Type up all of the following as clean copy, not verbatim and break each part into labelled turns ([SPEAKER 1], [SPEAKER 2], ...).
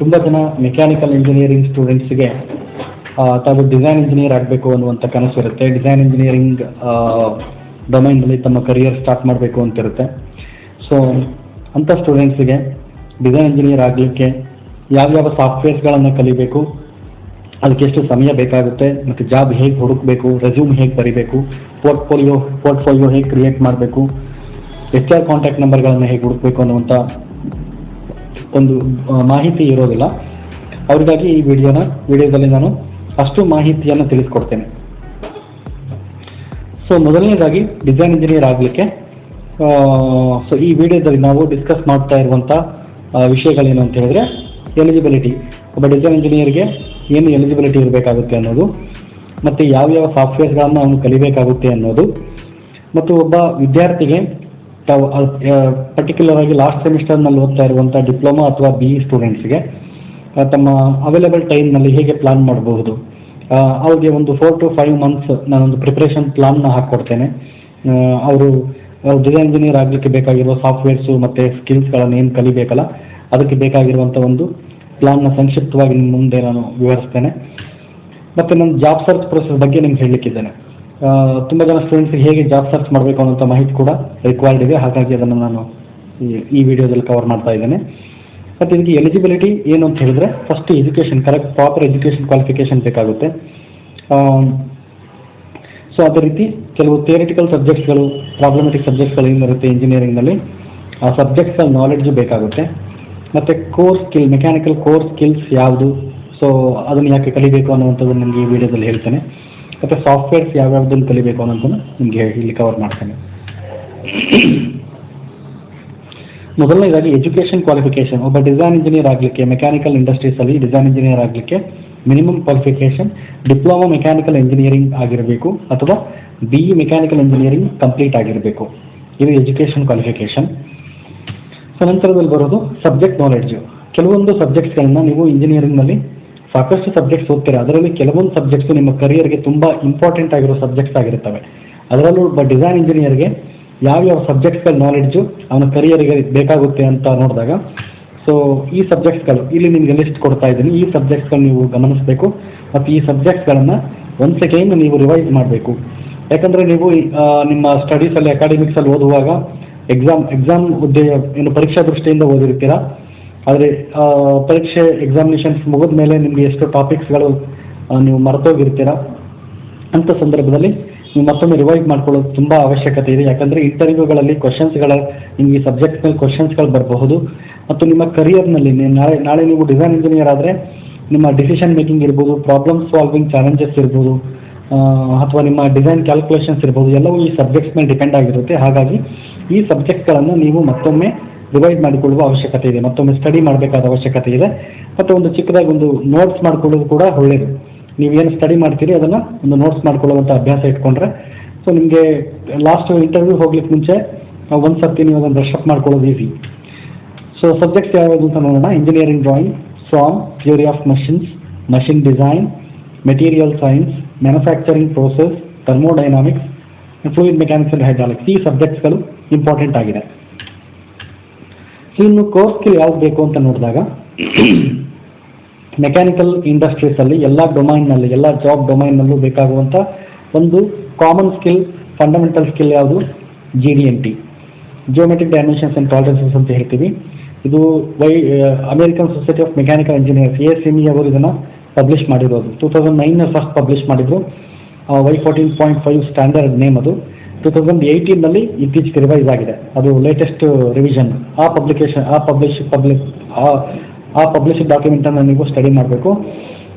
[SPEAKER 1] ತುಂಬ ಜನ mechanical engineering ಸ್ಟೂಡೆಂಟ್ಸ್ಗೆ ತಾವು ಡಿಸೈನ್ ಇಂಜಿನಿಯರ್ ಆಗಬೇಕು ಅನ್ನುವಂಥ ಕನಸು ಇರುತ್ತೆ. ಡಿಸೈನ್ ಇಂಜಿನಿಯರಿಂಗ್ ಡೊಮೈನಲ್ಲಿ ತಮ್ಮ ಕರಿಯರ್ ಸ್ಟಾರ್ಟ್ ಮಾಡಬೇಕು ಅಂತಿರುತ್ತೆ. ಸೊ ಅಂಥ ಸ್ಟೂಡೆಂಟ್ಸಿಗೆ ಡಿಸೈನ್ ಇಂಜಿನಿಯರ್ ಆಗಲಿಕ್ಕೆ ಯಾವ್ಯಾವ ಸಾಫ್ಟ್ವೇರ್ಸ್ಗಳನ್ನು ಕಲಿಬೇಕು, ಅದಕ್ಕೆ ಎಷ್ಟು ಸಮಯ ಬೇಕಾಗುತ್ತೆ, ಮತ್ತು ಜಾಬ್ ಹೇಗೆ ಹುಡುಕಬೇಕು, ರೆಸ್ಯೂಮ್ ಹೇಗೆ ಬರೀಬೇಕು, ಪೋರ್ಟ್ಫೋಲಿಯೋ ಹೇಗೆ ಕ್ರಿಯೇಟ್ ಮಾಡಬೇಕು, HR ಕಾಂಟ್ಯಾಕ್ಟ್ ನಂಬರ್ಗಳನ್ನು ಹೇಗೆ ಹುಡುಕಬೇಕು ಅನ್ನುವಂಥ ಒಂದು ಮಾಹಿತಿ ಇರೋದಿಲ್ಲ. ಅವರಿಗಾಗಿ ಈ ವಿಡಿಯೋದಲ್ಲಿ ನಾನು ಅಷ್ಟು ಮಾಹಿತಿಯನ್ನು ತಿಳಿಸ್ಕೊಡ್ತೇನೆ. ಸೊ ಮೊದಲನೇದಾಗಿ ಡಿಸೈನ್ ಇಂಜಿನಿಯರ್ ಆಗಲಿಕ್ಕೆ ಸೊ ಈ ವಿಡಿಯೋದಲ್ಲಿ ನಾವು ಡಿಸ್ಕಸ್ ಮಾಡ್ತಾ ಇರುವಂಥ ವಿಷಯಗಳೇನು ಅಂತ ಹೇಳಿದ್ರೆ, ಎಲಿಜಿಬಿಲಿಟಿ. ಒಬ್ಬ ಡಿಸೈನ್ ಇಂಜಿನಿಯರ್ಗೆ ಏನು ಎಲಿಜಿಬಿಲಿಟಿ ಇರಬೇಕಾಗುತ್ತೆ ಅನ್ನೋದು, ಮತ್ತು ಯಾವ್ಯಾವ ಸಾಫ್ಟ್ವೇರ್ಗಳನ್ನು ಅವನು ಕಲಿಬೇಕಾಗುತ್ತೆ ಅನ್ನೋದು, ಮತ್ತು ಒಬ್ಬ ವಿದ್ಯಾರ್ಥಿಗೆ ಪರ್ಟಿಕ್ಯುಲರ್ ಆಗಿ ಲಾಸ್ಟ್ ಸೆಮಿಸ್ಟರ್ನಲ್ಲಿ ಓದ್ತಾ ಇರುವಂಥ ಡಿಪ್ಲೊಮಾ ಅಥವಾ BE ಸ್ಟೂಡೆಂಟ್ಸ್ಗೆ ತಮ್ಮ ಅವೈಲೇಬಲ್ ಟೈಮ್ನಲ್ಲಿ ಹೇಗೆ ಪ್ಲಾನ್ ಮಾಡಬಹುದು, ಅವ್ರಿಗೆ ಒಂದು 4 to 5 months ನಾನೊಂದು ಪ್ರಿಪ್ರೇಷನ್ ಪ್ಲಾನ್ನ ಹಾಕ್ಕೊಡ್ತೇನೆ. ಅವರು ಡಿಸೈನ್ ಇಂಜಿನಿಯರ್ ಆಗಲಿಕ್ಕೆ ಬೇಕಾಗಿರುವ ಸಾಫ್ಟ್ವೇರ್ಸು ಮತ್ತು ಸ್ಕಿಲ್ಸ್ಗಳನ್ನು ಏನು ಕಲಿಬೇಕಲ್ಲ, ಅದಕ್ಕೆ ಬೇಕಾಗಿರುವಂಥ ಒಂದು ಪ್ಲಾನ್ನ ಸಂಕ್ಷಿಪ್ತವಾಗಿ ನಿಮ್ಮ ಮುಂದೆ ನಾನು ವಿವರಿಸ್ತೇನೆ. ಮತ್ತು ನನ್ನ ಜಾಬ್ ಸರ್ಚ್ ಪ್ರೊಸೆಸ್ ಬಗ್ಗೆ ನಿಮ್ಗೆ ಹೇಳಲಿಕ್ಕಿದ್ದೇನೆ. ತುಂಬ ಜನ ಸ್ಟೂಡೆಂಟ್ಸ್ಗೆ ಹೇಗೆ ಜಾಬ್ ಸರ್ಚ್ ಮಾಡಬೇಕು ಅನ್ನೋಂಥ ಮಾಹಿತಿ ಕೂಡ ರಿಕ್ವೈರ್ಡ್ ಇದೆ, ಹಾಗಾಗಿ ಅದನ್ನು ನಾನು ಈ ವಿಡಿಯೋದಲ್ಲಿ ಕವರ್ ಮಾಡ್ತಾ ಇದ್ದೇನೆ. ಮತ್ತು ಇದಕ್ಕೆ ಎಲಿಜಿಬಿಲಿಟಿ ಏನು ಅಂತ ಹೇಳಿದ್ರೆ, first education, correct proper education qualification ಬೇಕಾಗುತ್ತೆ. ಸೊ ಅದೇ ರೀತಿ ಕೆಲವು ಥಿಯರಿಟಿಕಲ್ ಸಬ್ಜೆಕ್ಟ್ಸ್ಗಳು, ಪ್ರಾಬ್ಲಮೆಟಿಕ್ ಸಬ್ಜೆಕ್ಟ್ಸ್ಗಳು ಏನಿರುತ್ತೆ ಇಂಜಿನಿಯರಿಂಗ್ನಲ್ಲಿ, ಆ ಸಬ್ಜೆಕ್ಟ್ಸ್ಗಳ ನಾಲೆಡ್ಜು ಬೇಕಾಗುತ್ತೆ. ಮತ್ತು core skill, mechanical core skills ಯಾವುದು, ಸೊ ಅದನ್ನು ಯಾಕೆ ಕಲಿಬೇಕು ಅನ್ನುವಂಥದ್ದು ನಿಮಗೆ ಈ ವಿಡಿಯೋದಲ್ಲಿ ಹೇಳ್ತೇನೆ. ಮತ್ತು ಸಾಫ್ಟ್ವೇರ್ಸ್ ಯಾವ್ಯಾವುದನ್ನು ಕಲಿಬೇಕು ಅನ್ನೋದನ್ನು ನಿಮಗೆ ಇಲ್ಲಿ ಕವರ್ ಮಾಡ್ತೇನೆ. ಮೊದಲನೇದಾಗಿ ಎಜುಕೇಷನ್ ಕ್ವಾಲಿಫಿಕೇಷನ್. ಒಬ್ಬ ಡಿಸೈನ್ ಇಂಜಿನಿಯರ್ ಆಗಲಿಕ್ಕೆ ಮೆಕ್ಯಾನಿಕಲ್ ಇಂಡಸ್ಟ್ರೀಸಲ್ಲಿ ಡಿಸೈನ್ ಇಂಜಿನಿಯರ್ ಆಗಲಿಕ್ಕೆ minimum qualification diploma mechanical engineering ಆಗಿರಬೇಕು, ಅಥವಾ BE ಮೆಕ್ಯಾನಿಕಲ್ ಇಂಜಿನಿಯರಿಂಗ್ ಕಂಪ್ಲೀಟ್ ಆಗಿರಬೇಕು. ಇದು ಎಜುಕೇಷನ್ ಕ್ವಾಲಿಫಿಕೇಷನ್. ಸೊ ನಂತರದಲ್ಲಿ ಬರೋದು ಸಬ್ಜೆಕ್ಟ್ ನಾಲೆಡ್ಜು. ಕೆಲವೊಂದು ಸಬ್ಜೆಕ್ಟ್ಸ್ಗಳನ್ನ ನೀವು ಇಂಜಿನಿಯರಿಂಗ್ನಲ್ಲಿ ಸಾಕಷ್ಟು ಸಬ್ಜೆಕ್ಟ್ಸ್ ಓದ್ತೀರಾ, ಅದರಲ್ಲಿ ಕೆಲವೊಂದು ಸಬ್ಜೆಕ್ಟ್ಸು ನಿಮ್ಮ ಕರಿಯರ್ಗೆ ತುಂಬ ಇಂಪಾರ್ಟೆಂಟ್ ಆಗಿರೋ ಸಬ್ಜೆಕ್ಟ್ಸ್ ಆಗಿರುತ್ತವೆ. ಅದರಲ್ಲೂ ಒಬ್ಬ ಡಿಸೈನ್ ಇಂಜಿನಿಯರ್ಗೆ ಯಾವ್ಯಾವ ಸಬ್ಜೆಕ್ಟ್ಸ್ಗಳ ನಾಲೆಡ್ಜು ಅವನ ಕರಿಯರ್ಗೆ ಬೇಕಾಗುತ್ತೆ ಅಂತ ನೋಡಿದಾಗ, ಸೊ ಈ ಸಬ್ಜೆಕ್ಟ್ಸ್ಗಳು ಇಲ್ಲಿ ನಿಮಗೆ ಲಿಸ್ಟ್ ಕೊಡ್ತಾ ಇದ್ದೀನಿ. ಈ ಸಬ್ಜೆಕ್ಟ್ಸ್ಗಳು ನೀವು ಗಮನಿಸಬೇಕು, ಮತ್ತು ಈ ಸಬ್ಜೆಕ್ಟ್ಸ್ಗಳನ್ನು ಒನ್ಸ್ ಅಗೈನ್ ನೀವು ರಿವೈಸ್ ಮಾಡಬೇಕು. ಯಾಕಂದರೆ ನೀವು ನಿಮ್ಮ ಸ್ಟಡೀಸಲ್ಲಿ ಅಕಾಡೆಮಿಕ್ಸಲ್ಲಿ ಓದುವಾಗ ಎಕ್ಸಾಮ್ ಏನು ಪರೀಕ್ಷಾ ದೃಷ್ಟಿಯಿಂದ ಓದಿರ್ತೀರ, ಆದರೆ ಪರೀಕ್ಷೆ ಎಕ್ಸಾಮಿನೇಷನ್ಸ್ ಮುಗಿದ ಮೇಲೆ ನಿಮಗೆ ಎಷ್ಟು ಟಾಪಿಕ್ಸ್ಗಳು ನೀವು ಮರೆತೋಗಿರ್ತೀರ. ಅಂಥ ಸಂದರ್ಭದಲ್ಲಿ ನೀವು ಮತ್ತೊಮ್ಮೆ ರಿವೈಸ್ ಮಾಡ್ಕೊಳ್ಳೋದು ತುಂಬ ಅವಶ್ಯಕತೆ ಇದೆ. ಯಾಕಂದರೆ ಇಂಟರ್ವ್ಯೂಗಳಲ್ಲಿ ನಿಮಗೆ ಈ ಸಬ್ಜೆಕ್ಟ್ನಲ್ಲಿ ಕ್ವಶನ್ಸ್ಗಳು ಬರಬಹುದು. ಮತ್ತು ನಿಮ್ಮ ಕರಿಯರ್ನಲ್ಲಿ ನಾಳೆ ನೀವು ಡಿಸೈನ್ ಇಂಜಿನಿಯರ್ ಆದರೆ ನಿಮ್ಮ ಡಿಸಿಷನ್ ಮೇಕಿಂಗ್ ಇರ್ಬೋದು, ಪ್ರಾಬ್ಲಮ್ ಸಾಲ್ವಿಂಗ್ ಚಾಲೆಂಜಸ್ ಇರ್ಬೋದು, ಅಥವಾ ನಿಮ್ಮ ಡಿಸೈನ್ ಕ್ಯಾಲ್ಕುಲೇಷನ್ಸ್ ಇರ್ಬೋದು, ಎಲ್ಲವೂ ಈ ಸಬ್ಜೆಕ್ಟ್ಸ್ ಮೇಲೆ ಡಿಪೆಂಡ್ ಆಗಿರುತ್ತೆ. ಹಾಗಾಗಿ ಈ ಸಬ್ಜೆಕ್ಟ್ಗಳನ್ನು ನೀವು ಮತ್ತೊಮ್ಮೆ ರಿವೈಸ್ ಮಾಡಿಕೊಳ್ಳುವ ಅವಶ್ಯಕತೆ ಇದೆ, ಮತ್ತೊಮ್ಮೆ ಸ್ಟಡಿ ಮಾಡಬೇಕಾದ ಅವಶ್ಯಕತೆ ಇದೆ. ಮತ್ತು ಒಂದು ಚಿಕ್ಕದಾಗಿ ಒಂದು ನೋಟ್ಸ್ ಮಾಡ್ಕೊಳ್ಳೋದು ಕೂಡ ಒಳ್ಳೆಯದು. ನೀವೇನು ಸ್ಟಡಿ ಮಾಡ್ತೀರಿ ಅದನ್ನು ಒಂದು ನೋಟ್ಸ್ ಮಾಡ್ಕೊಳ್ಳುವಂಥ ಅಭ್ಯಾಸ ಇಟ್ಕೊಂಡ್ರೆ, ಸೊ ನಿಮಗೆ ಲಾಸ್ಟ್ ಇಂಟರ್ವ್ಯೂ ಹೋಗ್ಲಿಕ್ಕೆ ಮುಂಚೆ ಒಂದು ಸರ್ತಿ ನೀವು ಅದನ್ನು ಬ್ರಷ್ ಅಪ್ ಮಾಡ್ಕೊಳ್ಳೋದು ಈಸಿ. ಸೊ ಸಬ್ಜೆಕ್ಟ್ಸ್ ಯಾವುದು ಅಂತ ನೋಡೋಣ. Engineering drawing, from theory of machines, machine design, material science, manufacturing process, thermodynamics, fluid mechanics and hydraulics. ಈ ಸಬ್ಜೆಕ್ಟ್ಸ್ಗಳು ಇಂಪಾರ್ಟೆಂಟ್ ಆಗಿದೆ. ಸೊ ಇನ್ನು ಕೋರ್ ಸ್ಕಿಲ್ ಯಾವ್ದು ಬೇಕು ಅಂತ ನೋಡಿದಾಗ, ಮೆಕ್ಯಾನಿಕಲ್ ಇಂಡಸ್ಟ್ರೀಸಲ್ಲಿ ಎಲ್ಲ ಡೊಮೈನ್ನಲ್ಲಿ, ಎಲ್ಲ ಜಾಬ್ ಡೊಮೈನ್ನಲ್ಲೂ ಬೇಕಾಗುವಂಥ ಒಂದು ಕಾಮನ್ ಸ್ಕಿಲ್, ಫಂಡಮೆಂಟಲ್ ಸ್ಕಿಲ್ ಯಾವುದು? GD&T, geometric dimensions and tolerances ಅಂತ ಹೇಳ್ತೀವಿ. ಇದು American society of mechanical engineers ASME ಅವರು ಇದನ್ನು ಪಬ್ಲಿಷ್ ಮಾಡಿರೋದು. 2009 ಫಸ್ಟ್ ಪಬ್ಲಿಷ್ ಮಾಡಿದರು. Y14.5 ಸ್ಟ್ಯಾಂಡರ್ಡ್ ನೇಮ್ ಅದು. 2018ನಲ್ಲಿ ಇತ್ತೀಚೆಗೆ ರಿವೈಸ್ ಆಗಿದೆ, ಅದು ಲೇಟೆಸ್ಟ್ ರಿವಿಷನ್. ಆ ಪಬ್ಲಿಷ್ ಡಾಕ್ಯುಮೆಂಟನ್ನು ನೀವು ಸ್ಟಡಿ ಮಾಡಬೇಕು.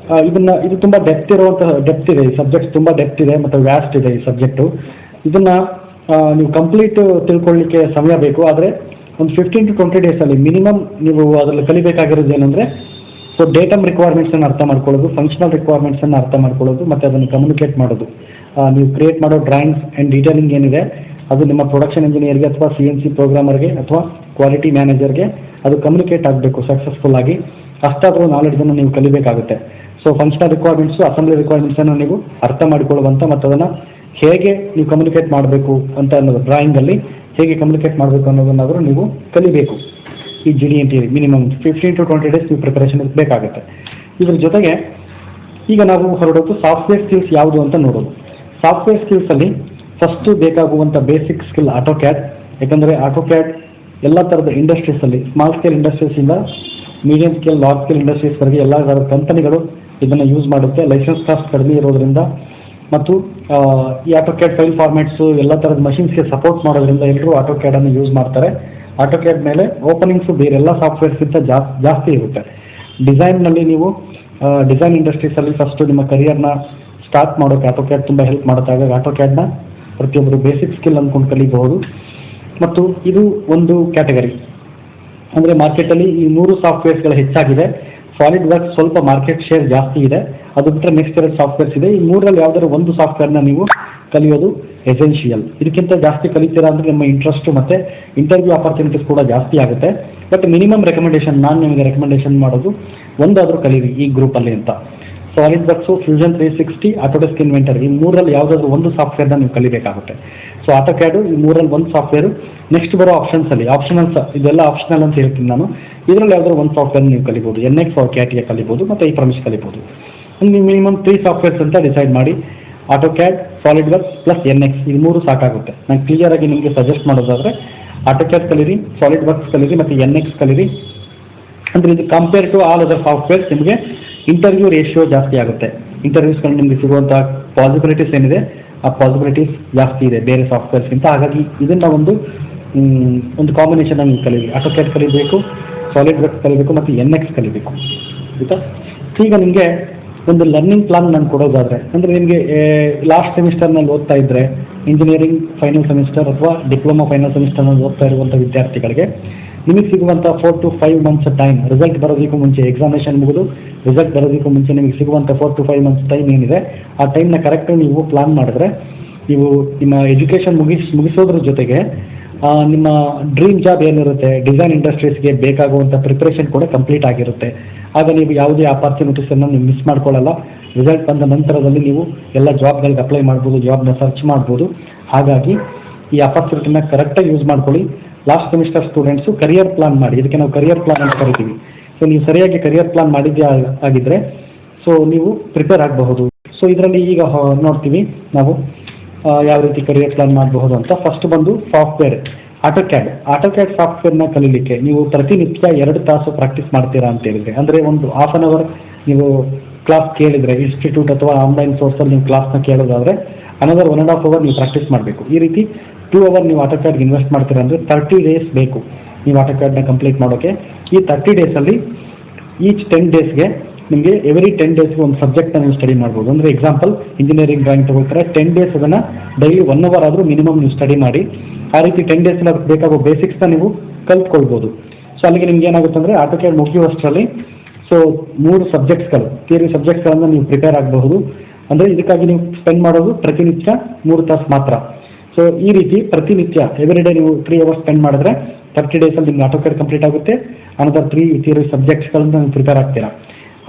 [SPEAKER 1] ಇದು ತುಂಬ ಡೆಪ್ತ್ ಇದೆ. ಈ ಸಬ್ಜೆಕ್ಟ್ ತುಂಬ ಡೆಪ್ತ್ ಇದೆ ಮತ್ತು ವ್ಯಾಸ್ಟ್ ಇದೆ ಈ ಸಬ್ಜೆಕ್ಟು. ಇದನ್ನು ನೀವು ಕಂಪ್ಲೀಟ್ ತಿಳ್ಕೊಳ್ಳಿಕ್ಕೆ ಸಮಯ ಬೇಕು. ಆದರೆ ಒಂದು 15 to 20 ಡೇಸಲ್ಲಿ ಮಿನಿಮಮ್ ನೀವು ಅದರಲ್ಲಿ ಕಲಿಬೇಕಾಗಿರೋದು ಏನಂದರೆ, ಸೊ ಡೇಟಮ್ ರಿಕ್ವೈರ್ಮೆಂಟ್ಸನ್ನು ಅರ್ಥ ಮಾಡ್ಕೊಳ್ಳೋದು, ಫಂಕ್ಷನಲ್ ರಿಕ್ವೈರ್ಮೆಂಟ್ಸನ್ನು ಅರ್ಥ ಮಾಡ್ಕೊಳ್ಳೋದು, ಮತ್ತು ಅದನ್ನು ಕಮ್ಯುನಿಕೇಟ್ ಮಾಡೋದು. ನೀವು ಕ್ರಿಯೇಟ್ ಮಾಡೋ ಡ್ರಾಯಿಂಗ್ಸ್ ಆ್ಯಂಡ್ ಡೀಟೇಲಿಂಗ್ ಏನಿದೆ ಅದು ನಿಮ್ಮ ಪ್ರೊಡಕ್ಷನ್ ಇಂಜಿನಿಯರ್ಗೆ ಅಥವಾ CNC ಪ್ರೋಗ್ರಾಮರ್ಗೆ ಅಥವಾ ಕ್ವಾಲಿಟಿ ಮ್ಯಾನೇಜರ್ಗೆ ಅದು ಕಮ್ಯುನಿಕೇಟ್ ಆಗಬೇಕು ಸಕ್ಸಸ್ಫುಲ್ ಆಗಿ. ಅಷ್ಟಾದರೂ ನಾಲೆಡ್ಜನ್ನು ನೀವು ಕಲಿಬೇಕಾಗುತ್ತೆ. ಸೊ ಫಂಕ್ಷನಲ್ ರಿಕ್ವೈರ್ಮೆಂಟ್ಸು, ಅಸೆಂಬ್ಲಿ ರಿಕ್ವೈರ್ಮೆಂಟ್ಸನ್ನು ನೀವು ಅರ್ಥ ಮಾಡಿಕೊಳ್ಳುವಂಥ ಮತ್ತು ಅದನ್ನು ಹೇಗೆ ನೀವು ಕಮ್ಯುನಿಕೇಟ್ ಮಾಡಬೇಕು ಅಂತ ಅನ್ನೋದು, ಡ್ರಾಯಿಂಗಲ್ಲಿ ಹೇಗೆ ಕಮ್ಯುನಿಕೇಟ್ ಮಾಡಬೇಕು ಅನ್ನೋದನ್ನಾದರೂ ನೀವು ಕಲಿಬೇಕು. ಈ GD&T ಮಿನಿಮಮ್ 15 to 20 ಡೇಸ್ ನೀವು ಪ್ರಿಪರೇಷನ್ ಬೇಕಾಗುತ್ತೆ. ಇದ್ರ ಜೊತೆಗೆ ಈಗ ನಾವು ಹೊರಡೋದು ಸಾಫ್ಟ್ವೇರ್ ಸ್ಕಿಲ್ಸ್ ಯಾವುದು ಅಂತ ನೋಡೋದು. ಸಾಫ್ಟ್ವೇರ್ ಸ್ಕಿಲ್ಸಲ್ಲಿ ಫಸ್ಟು ಬೇಕಾಗುವಂಥ ಬೇಸಿಕ್ ಸ್ಕಿಲ್ AutoCAD. ಯಾಕಂದರೆ AutoCAD ಎಲ್ಲ ಥರದ ಇಂಡಸ್ಟ್ರೀಸಲ್ಲಿ ಸ್ಮಾಲ್ ಸ್ಕೇಲ್ ಇಂಡಸ್ಟ್ರೀಸಿಂದ ಮೀಡಿಯಂ ಸ್ಕೇಲ್ ಲಾರ್ಜ್ ಸ್ಕೇಲ್ ಇಂಡಸ್ಟ್ರೀಸ್ವರೆಗೆ ಎಲ್ಲ ಥರದ ಕಂಪನಿಗಳು ಇದನ್ನು ಯೂಸ್ ಮಾಡುತ್ತೆ. ಲೈಸೆನ್ಸ್ ಕಾಸ್ಟ್ ಕಡಿಮೆ ಇರೋದ್ರಿಂದ ಮತ್ತು ಈ AutoCAD ಫೈಲ್ ಫಾರ್ಮ್ಯಾಟ್ಸು ಎಲ್ಲ ಥರದ ಮಷಿನ್ಸ್ಗೆ ಸಪೋರ್ಟ್ ಮಾಡೋದ್ರಿಂದ ಎಲ್ಲರೂ AutoCADನ್ನು ಯೂಸ್ ಮಾಡ್ತಾರೆ. AutoCAD ಮೇಲೆ ಓಪನಿಂಗ್ಸು ಬೇರೆ ಎಲ್ಲ ಸಾಫ್ಟ್ವೇರ್ಸ್ಗಿಂತ ಜಾಸ್ತಿ ಇರುತ್ತೆ. ಡಿಸೈನ್ನಲ್ಲಿ ನೀವು ಡಿಸೈನ್ ಇಂಡಸ್ಟ್ರೀಸಲ್ಲಿ ಫಸ್ಟು ನಿಮ್ಮ ಕರಿಯರ್ನ ಸ್ಟಾರ್ಟ್ ಮಾಡೋಕ್ಕೆ AutoCAD ತುಂಬ ಹೆಲ್ಪ್ ಮಾಡುತ್ತೆ. ಹಾಗಾಗಿ AutoCADನ ಪ್ರತಿಯೊಬ್ಬರು ಬೇಸಿಕ್ ಸ್ಕಿಲ್ ಅಂದ್ಕೊಂಡು ಕಲಿಬಹುದು. ಮತ್ತು ಇದು ಒಂದು ಕ್ಯಾಟಗರಿ. ಅಂದರೆ ಮಾರ್ಕೆಟಲ್ಲಿ ಈ 3 ಸಾಫ್ಟ್ವೇರ್ಸ್ಗಳು ಹೆಚ್ಚಾಗಿದೆ. ಸಾಲಿಡ್ ವರ್ಕ್ಸ್ ಸ್ವಲ್ಪ ಮಾರ್ಕೆಟ್ ಶೇರ್ ಜಾಸ್ತಿ ಇದೆ. ಅದು ಬಿಟ್ಟರೆ ನೆಕ್ಸ್ಟ್ 2 ಸಾಫ್ಟ್ವೇರ್ಸ್ ಇದೆ. ಈ 3ರಲ್ಲಿ ಯಾವುದಾದ್ರು ಒಂದು ಸಾಫ್ಟ್ವೇರ್ನ ನೀವು ಕಲಿಯೋದು ಎಸೆನ್ಷಿಯಲ್. ಇದಕ್ಕಿಂತ ಜಾಸ್ತಿ ಕಲಿತೀರಾ ಅಂದರೆ ನಿಮ್ಮ ಇಂಟ್ರೆಸ್ಟು ಮತ್ತು ಇಂಟರ್ವ್ಯೂ ಆಪರ್ಚುನಿಟೀಸ್ ಕೂಡ ಜಾಸ್ತಿ ಆಗುತ್ತೆ. ಬಟ್ ಮಿನಿಮಮ್ ರೆಕಮೆಂಡೇಷನ್ ನಾನು ನಿಮಗೆ ರೆಕಮೆಂಡೇಷನ್ ಮಾಡೋದು ಒಂದಾದರೂ ಕಲೀರಿ ಈ ಗ್ರೂಪಲ್ಲಿ ಅಂತ. Solid works, fusion 360, Autodesk inventor ಈ 3ರಲ್ಲಿ ಯಾವುದಾದ್ರೂ ಒಂದು ಸಾಫ್ಟ್ವೇರ್ನ ನೀವು ಕಲಿಬೇಕಾಗುತ್ತೆ. ಸೊ AutoCAD ಈ 3ರಲ್ಲಿ ಒಂದು ಸಾಫ್ಟ್ವೇರು. ನೆಕ್ಸ್ಟ್ ಬರೋ ಆಪ್ಷನ್ಸಲ್ಲಿ ಆಪ್ಷನಲ್ಸ್ ಇದೆಲ್ಲ ಆಪ್ಷನಲ್ ಅಂತ ಹೇಳ್ತೀನಿ ನಾನು. ಇದರಲ್ಲಿ ಯಾವುದಾದ್ರು ಒಂದು ಸಾಫ್ಟ್ವೇರ್ ನೀವು ಕಲಿಬೋದು. NX or CATIA ಕಲಿಬೋದು ಮತ್ತು IFRS ಕಲಿಬೋದು. ನೀವು ಮಿನಿಮಮ್ 3 ಸಾಫ್ಟ್ವೇರ್ಸ್ ಅಂತ ಡಿಸೈಡ್ ಮಾಡಿ. AutoCAD, solid works plus NX ಈ 3 ಸಾಕಾಗುತ್ತೆ. ನಾನು ಕ್ಲಿಯರಾಗಿ ನಿಮಗೆ ಸಜೆಸ್ಟ್ ಮಾಡೋದಾದರೆ AutoCAD ಕಲೀರಿ, ಸಾಲಿಡ್ ವರ್ಕ್ಸ್ ಕಲೀರಿ ಮತ್ತು NX ಕಲೀರಿ. ಅಂದರೆ ಇದು compare to all other softwares ನಿಮಗೆ ಇಂಟರ್ವ್ಯೂ ರೇಷಿಯೋ ಜಾಸ್ತಿ ಆಗುತ್ತೆ. ಇಂಟರ್ವ್ಯೂಸ್ಗಳು ನಿಮಗೆ ಸಿಗುವಂಥ ಪಾಸಿಬಿಲಿಟೀಸ್ ಏನಿದೆ ಆ ಪಾಸಿಬಿಲಿಟೀಸ್ ಜಾಸ್ತಿ ಇದೆ ಬೇರೆ ಸಾಫ್ಟ್ವೇರ್ಸ್ಗಿಂತ. ಹಾಗಾಗಿ ಇದನ್ನು ಒಂದು ಕಾಂಬಿನೇಷನ್ ನೀವು ಕಲೀರಿ. AutoCAD ಕಲಿಬೇಕು, ಸಾಲಿಡ್ ವರ್ಕ್ಸ್ ಕಲಿಬೇಕು ಮತ್ತು NX ಕಲಿಬೇಕು. ಆಯಿತಾ? ಈಗ ನಿಮಗೆ ಒಂದು ಲರ್ನಿಂಗ್ ಪ್ಲಾನ್ ನಾನು ಕೊಡೋದಾದರೆ, ಅಂದರೆ ನಿಮಗೆ ಲಾಸ್ಟ್ ಸೆಮಿಸ್ಟರ್ನಲ್ಲಿ ಓದ್ತಾ ಇದ್ದರೆ ಇಂಜಿನಿಯರಿಂಗ್ ಫೈನಲ್ ಸೆಮಿಸ್ಟರ್ ಅಥವಾ ಡಿಪ್ಲೊಮಾ ಫೈನಲ್ ಸೆಮಿಸ್ಟರ್ನಲ್ಲಿ ಓದ್ತಾ ಇರುವಂಥ ವಿದ್ಯಾರ್ಥಿಗಳಿಗೆ ನಿಮಗೆ ಸಿಗುವಂಥ 4 to 5 months ಟೈಮ್, ರಿಸಲ್ಟ್ ಬರೋದಕ್ಕೂ ಮುಂಚೆ, ಎಕ್ಸಾಮಿನೇಷನ್ ಮುಗಿದು ರಿಸಲ್ಟ್ ಬರೋದಕ್ಕೂ ಮುಂಚೆ ನಿಮಗೆ ಸಿಗುವಂಥ 4 to 5 months ಟೈಮ್ ಏನಿದೆ ಆ ಟೈಮ್ನ ಕರೆಕ್ಟಾಗಿ ನೀವು ಪ್ಲಾನ್ ಮಾಡಿದ್ರೆ ನೀವು ನಿಮ್ಮ ಎಜುಕೇಷನ್ ಮುಗಿಸೋದ್ರ ಜೊತೆಗೆ ನಿಮ್ಮ ಡ್ರೀಮ್ ಜಾಬ್ ಏನಿರುತ್ತೆ ಡಿಸೈನ್ ಇಂಡಸ್ಟ್ರೀಸ್ಗೆ ಬೇಕಾಗುವಂಥ ಪ್ರಿಪ್ರೇಷನ್ ಕೂಡ ಕಂಪ್ಲೀಟ್ ಆಗಿರುತ್ತೆ. ಆಗ ನೀವು ಯಾವುದೇ ಆಪರ್ಚುನಿಟೀಸನ್ನು ನೀವು ಮಿಸ್ ಮಾಡ್ಕೊಳ್ಳಲ್ಲ. ರಿಸಲ್ಟ್ ಬಂದ ನಂತರದಲ್ಲಿ ನೀವು ಎಲ್ಲ ಜಾಬ್ಗಳಿಗೆ ಅಪ್ಲೈ ಮಾಡ್ಬೋದು, ಜಾಬ್ನ ಸರ್ಚ್ ಮಾಡ್ಬೋದು. ಹಾಗಾಗಿ ಈ ಆಪರ್ಚುನಿಟಿನ ಕರೆಕ್ಟಾಗಿ ಯೂಸ್ ಮಾಡ್ಕೊಳ್ಳಿ. Last semester students career plan ಮಾಡಿ, ಇದಕ್ಕೆ ನಾವು ಕರಿಯರ್ ಪ್ಲಾನ್ ಅಂತ ಕರಿತೀವಿ. ಸೊ ನೀವು ಸರಿಯಾಗಿ ಕರಿಯರ್ ಪ್ಲಾನ್ ಮಾಡಿದ್ದೇ ಆಗಿದ್ದರೆ ಸೊ ನೀವು ಪ್ರಿಪೇರ್ ಆಗಬಹುದು. ಸೊ ಇದರಲ್ಲಿ ಈಗ ನೋಡ್ತೀವಿ ನಾವು ಯಾವ ರೀತಿ ಕರಿಯರ್ ಪ್ಲಾನ್ ಮಾಡಬಹುದು ಅಂತ. ಫಸ್ಟ್ ಬಂದು ಸಾಫ್ಟ್ವೇರ್ AutoCAD ಸಾಫ್ಟ್ವೇರ್ನ ಕಲೀಲಿಕ್ಕೆ ನೀವು ಪ್ರತಿನಿತ್ಯ 2 ತಾಸು ಪ್ರಾಕ್ಟೀಸ್ ಮಾಡ್ತೀರಾ ಅಂತ ಹೇಳಿದರೆ, ಅಂದರೆ ಒಂದು ½ hour ನೀವು ಕ್ಲಾಸ್ ಕೇಳಿದರೆ ಇನ್ಸ್ಟಿಟ್ಯೂಟ್ ಅಥವಾ ಆನ್ಲೈನ್ ಸೋರ್ಸಲ್ಲಿ ನೀವು ಕ್ಲಾಸ್ನ ಕೇಳೋದಾದರೆ ಅನದರ್ 1.5 hour ನೀವು ಪ್ರಾಕ್ಟೀಸ್ ಮಾಡಬೇಕು. ಈ ರೀತಿ 2 hour ನೀವು AutoCADಗೆ ಇನ್ವೆಸ್ಟ್ ಮಾಡ್ತೀರಾ ಅಂದರೆ 30 days ಬೇಕು ನೀವು AutoCADನ ಕಂಪ್ಲೀಟ್ ಮಾಡೋಕ್ಕೆ. ಈ 30 daysಲ್ಲಿ ಈಚ್ 10 daysಗೆ ನಿಮಗೆ ಎವ್ರಿ 10 daysಗೆ ಒಂದು ಸಬ್ಜೆಕ್ಟ್ನ ನೀವು ಸ್ಟಡಿ ಮಾಡ್ಬೋದು. ಅಂದರೆ ಎಕ್ಸಾಂಪಲ್ ಇಂಜಿನಿಯರಿಂಗ್ ಡ್ರಾಯಿಂಗ್ ತಗೊಳ್ತಾರೆ, 10 days ಅದನ್ನು ಡೈಲಿ 1 hour ಆದರೂ ಮಿನಿಮಮ್ ನೀವು ಸ್ಟಡಿ ಮಾಡಿ. ಆ ರೀತಿ 10 daysಲ್ಲಿ ಅದಕ್ಕೆ ಬೇಕಾಗೋ ಬೇಸಿಕ್ಸ್ನ ನೀವು ಕಲ್ತ್ಕೊಳ್ಬೋದು. ಸೊ ಅಲ್ಲಿಗೆ ನಿಮ್ಗೆ ಏನಾಗುತ್ತೆ ಅಂದರೆ AutoCAD ಮುಗಿಯುವಷ್ಟರಲ್ಲಿ ಸೊ 3 ಸಬ್ಜೆಕ್ಟ್ಸ್ಗಳು ಥಿಯರಿ ಸಬ್ಜೆಕ್ಟ್ಸ್ಗಳನ್ನು ನೀವು ಪ್ರಿಪೇರ್ ಆಗಬಹುದು. ಅಂದರೆ ಇದಕ್ಕಾಗಿ ನೀವು ಸ್ಪೆಂಡ್ ಮಾಡೋದು ಪ್ರತಿನಿತ್ಯ 3 ತಾಸು ಮಾತ್ರ. ಸೊ ಈ ರೀತಿ ಪ್ರತಿನಿತ್ಯ ಎವ್ರಿ ಡೇ ನೀವು 3 hours ಸ್ಪೆಂಡ್ ಮಾಡಿದ್ರೆ 30 daysಲ್ಲಿ ನಿಮ್ಗೆ AutoCAD ಕಂಪ್ಲೀಟ್ ಆಗುತ್ತೆ. ಅನದರ್ 3 ಥಿಯರಿ ಸಬ್ಜೆಕ್ಟ್ಸ್ಗಳನ್ನು ನೀವು ಪ್ರಿಪೇರ್ ಆಗ್ತೀರಾ.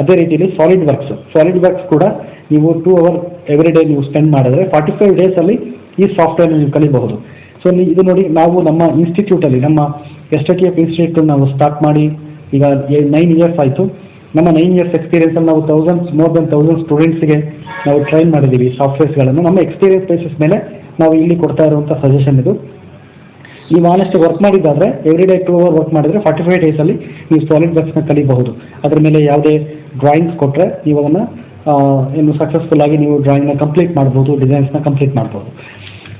[SPEAKER 1] ಅದೇ ರೀತಿಯಲ್ಲಿ ಸಾಲಿಡ್ ವರ್ಕ್ಸ್ ಕೂಡ ನೀವು 2 hour ಎವ್ರಿ ಡೇ ನೀವು ಸ್ಪೆಂಡ್ ಮಾಡಿದ್ರೆ 45 daysಲ್ಲಿ ಈ ಸಾಫ್ಟ್ವೇರ್ನ ನೀವು ಕಲಿಬಹುದು. ಸೊ ಇದು ನೋಡಿ, ನಾವು ನಮ್ಮ ಇನ್ಸ್ಟಿಟ್ಯೂಟಲ್ಲಿ ನಮ್ಮ STTF ಇನ್ಸ್ಟಿಟ್ಯೂಟ್ ನಾವು ಸ್ಟಾರ್ಟ್ ಮಾಡಿ ಈಗ 9 years ಆಯಿತು. ನಮ್ಮ 9 years ಎಕ್ಸ್ಪೀರಿಯನ್ಸಲ್ಲಿ ನಾವು ಮೋರ್ ದೆನ್ 1000 ಸ್ಟೂಡೆಂಟ್ಸ್ಗೆ ನಾವು ಟ್ರೈನ್ ಮಾಡಿದ್ದೀವಿ ಸಾಫ್ಟ್ವೇರ್ಸ್ಗಳನ್ನು. ನಮ್ಮ ಎಕ್ಸ್ಪೀರಿಯನ್ಸ್ ಬೇಸಿಸ್ ಮೇಲೆ ನಾವು ಇಲ್ಲಿ ಕೊಡ್ತಾ ಇರುವಂಥ ಸಜೆಷನ್ ಇದು. ನೀವು ಆನೆಸ್ಟ್ ವರ್ಕ್ ಮಾಡಿದ್ದಾದರೆ ಎವ್ರಿ ಡೇ 2 hour ವರ್ಕ್ ಮಾಡಿದರೆ 45 daysಲ್ಲಿ ನೀವು ಸಾಲಿಡ್ ವರ್ಕ್ಸ್ನ ಕಲಿಬಹುದು. ಅದರ ಮೇಲೆ ಯಾವುದೇ ಡ್ರಾಯಿಂಗ್ಸ್ ಕೊಟ್ಟರೆ ನೀವು ಅದನ್ನು ಏನು ಸಕ್ಸಸ್ಫುಲ್ಲಾಗಿ ನೀವು ಡ್ರಾಯಿಂಗ್ನ ಕಂಪ್ಲೀಟ್ ಮಾಡ್ಬೋದು, ಡಿಸೈನ್ಸ್ನ ಕಂಪ್ಲೀಟ್ ಮಾಡ್ಬೋದು.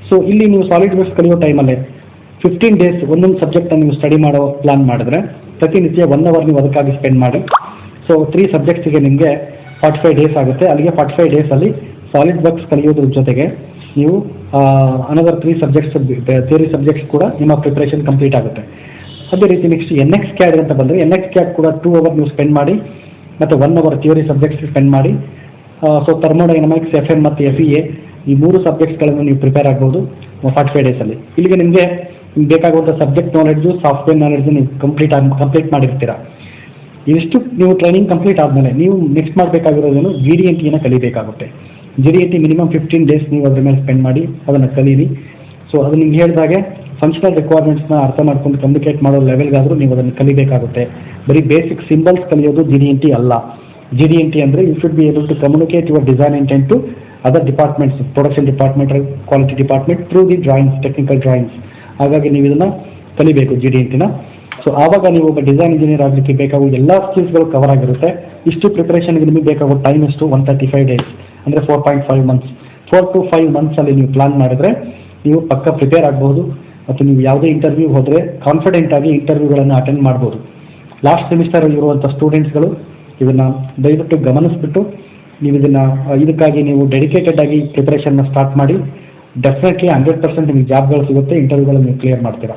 [SPEAKER 1] ಸೊ ಇಲ್ಲಿ ನೀವು ಸಾಲಿಡ್ ವರ್ಕ್ಸ್ ಕಲಿಯೋ ಟೈಮಲ್ಲೇ 15 days ಒಂದೊಂದು ಸಬ್ಜೆಕ್ಟನ್ನು ನೀವು ಸ್ಟಡಿ ಮಾಡೋ ಪ್ಲಾನ್ ಮಾಡಿದ್ರೆ ಪ್ರತಿನಿತ್ಯ 1 hour ನೀವು ಅದಕ್ಕಾಗಿ ಸ್ಪೆಂಡ್ ಮಾಡಿ. ಸೊ 3 ಸಬ್ಜೆಕ್ಟ್ಸಿಗೆ ನಿಮಗೆ 45 days ಆಗುತ್ತೆ. ಅಲ್ಲಿಗೆ 45 daysಲ್ಲಿ ಸಾಲಿಡ್ ವರ್ಕ್ಸ್ ಕಲಿಯೋದ್ರ ಜೊತೆಗೆ ನೀವು ಅನದರ್ 3 ಸಬ್ಜೆಕ್ಟ್ಸ್ ಥಿಯರಿ ಸಬ್ಜೆಕ್ಟ್ಸ್ ಕೂಡ ನಿಮ್ಮ ಪ್ರಿಪ್ರೇಷನ್ ಕಂಪ್ಲೀಟ್ ಆಗುತ್ತೆ. ಅದೇ ರೀತಿ ನೆಕ್ಸ್ಟ್ NX CAD ಅಂತ ಬಂದರೆ NX CAD ಕೂಡ 2 hour ನೀವು ಸ್ಪೆಂಡ್ ಮಾಡಿ ಮತ್ತು 1 hour ಥಿಯರಿ ಸಬ್ಜೆಕ್ಟ್ಸ್ ಸ್ಪೆಂಡ್ ಮಾಡಿ. ಸೊ ಥರ್ಮೋಡೈನಮಿಕ್ಸ್, FM ಮತ್ತು FEA ಈ 3 ಸಬ್ಜೆಕ್ಟ್ಸ್ಗಳನ್ನು ನೀವು ಪ್ರಿಪೇರ್ ಆಗ್ಬೋದು 45 daysಲ್ಲಿ. ಇಲ್ಲಿಗೆ ನಿಮಗೆ ಬೇಕಾಗುವಂಥ ಸಬ್ಜೆಕ್ಟ್ ನಾಲೆಡ್ಜು, ಸಾಫ್ಟ್ವೇರ್ ನಾಲೆಡ್ಜು ನೀವು ಕಂಪ್ಲೀಟ್ ಮಾಡಿರ್ತೀರಾ. ಇಷ್ಟು ನೀವು ಟ್ರೈನಿಂಗ್ ಕಂಪ್ಲೀಟ್ ಆದಮೇಲೆ ನೀವು ನೆಕ್ಸ್ಟ್ ಮಾಡಬೇಕಾಗಿರೋದೇನು GD&Tನ ಕಲಿಬೇಕಾಗುತ್ತೆ. GD&T ಮಿನಿಮಮ್ 15 days ನೀವು ಅದ್ರ ಮೇಲೆ ಸ್ಪೆಂಡ್ ಮಾಡಿ ಅದನ್ನು ಕಲೀರಿ. ಸೊ ಅದು ನಿಮ್ಗೆ ಹೇಳಿದಾಗೆ ಫಂಕ್ಷನಲ್ ರಿಕ್ವೈರ್ಮೆಂಟ್ಸ್ನ ಅರ್ಥ ಮಾಡ್ಕೊಂಡು ಕಮ್ಯುನಿಕೇಟ್ ಮಾಡೋ ಲೆವೆಲ್ಗಾದರೂ ನೀವು ಅದನ್ನು ಕಲಿಬೇಕಾಗುತ್ತೆ. ಬರೀ ಬೇಸಿಕ್ ಸಿಂಬಲ್ಸ್ ಕಲಿಯೋದು GD&T ಅಲ್ಲ. GD&T ಅಂದರೆ you should be able to communicate your design intent to other departments, production department, quality department through the drawings, technical drawings. ಹಾಗಾಗಿ ನೀವು ಇದನ್ನು ಕಲಿಬೇಕು GD&Tನ. ಸೊ ಆವಾಗ ನೀವು ಒಬ್ಬ ಡಿಸೈನ್ ಇಂಜಿನಿಯರ್ ಆಗಲಿಕ್ಕೆ ಬೇಕಾಗುವ ಎಲ್ಲ ಸ್ಕಿಲ್ಸ್ಗಳು ಕವರ್ ಆಗಿರುತ್ತೆ. ಇಷ್ಟು ಪ್ರಿಪರೇಷನ್ಗೆ ನಿಮಗೆ ಬೇಕಾಗೋ ಟೈಮ್ ಎಷ್ಟು? 135 ಡೇಸ್, ಅಂದರೆ 4.5 ಮಂತ್ಸ್. 4 to 5 ಮಂತ್ಸಲ್ಲಿ ನೀವು ಪ್ಲಾನ್ ಮಾಡಿದ್ರೆ ನೀವು ಪಕ್ಕ ಪ್ರಿಪೇರ್ ಆಗಬಹುದು ಮತ್ತು ನೀವು ಯಾವುದೇ ಇಂಟರ್ವ್ಯೂ ಹೋದರೆ ಕಾನ್ಫಿಡೆಂಟ್ ಆಗಿ ಇಂಟರ್ವ್ಯೂಗಳನ್ನು ಅಟೆಂಡ್ ಮಾಡ್ಬೋದು. ಲಾಸ್ಟ್ ಸೆಮಿಸ್ಟರಲ್ಲಿ ಇರುವಂಥ ಸ್ಟೂಡೆಂಟ್ಸ್ಗಳು ಇದನ್ನು ದಯವಿಟ್ಟು ಗಮನಿಸ್ಬಿಟ್ಟು ನೀವು ಇದಕ್ಕಾಗಿ ನೀವು ಡೆಡಿಕೇಟೆಡ್ ಆಗಿ ಪ್ರಿಪರೇಷನ್ನ ಸ್ಟಾರ್ಟ್ ಮಾಡಿ. ಡೆಫಿನೆಟ್ಲಿ 100% ನಿಮಗೆ ಜಾಬ್ಗಳು ಸಿಗುತ್ತೆ, ಇಂಟರ್ವ್ಯೂಗಳನ್ನು ನೀವು ಕ್ಲಿಯರ್ ಮಾಡ್ತೀರಾ.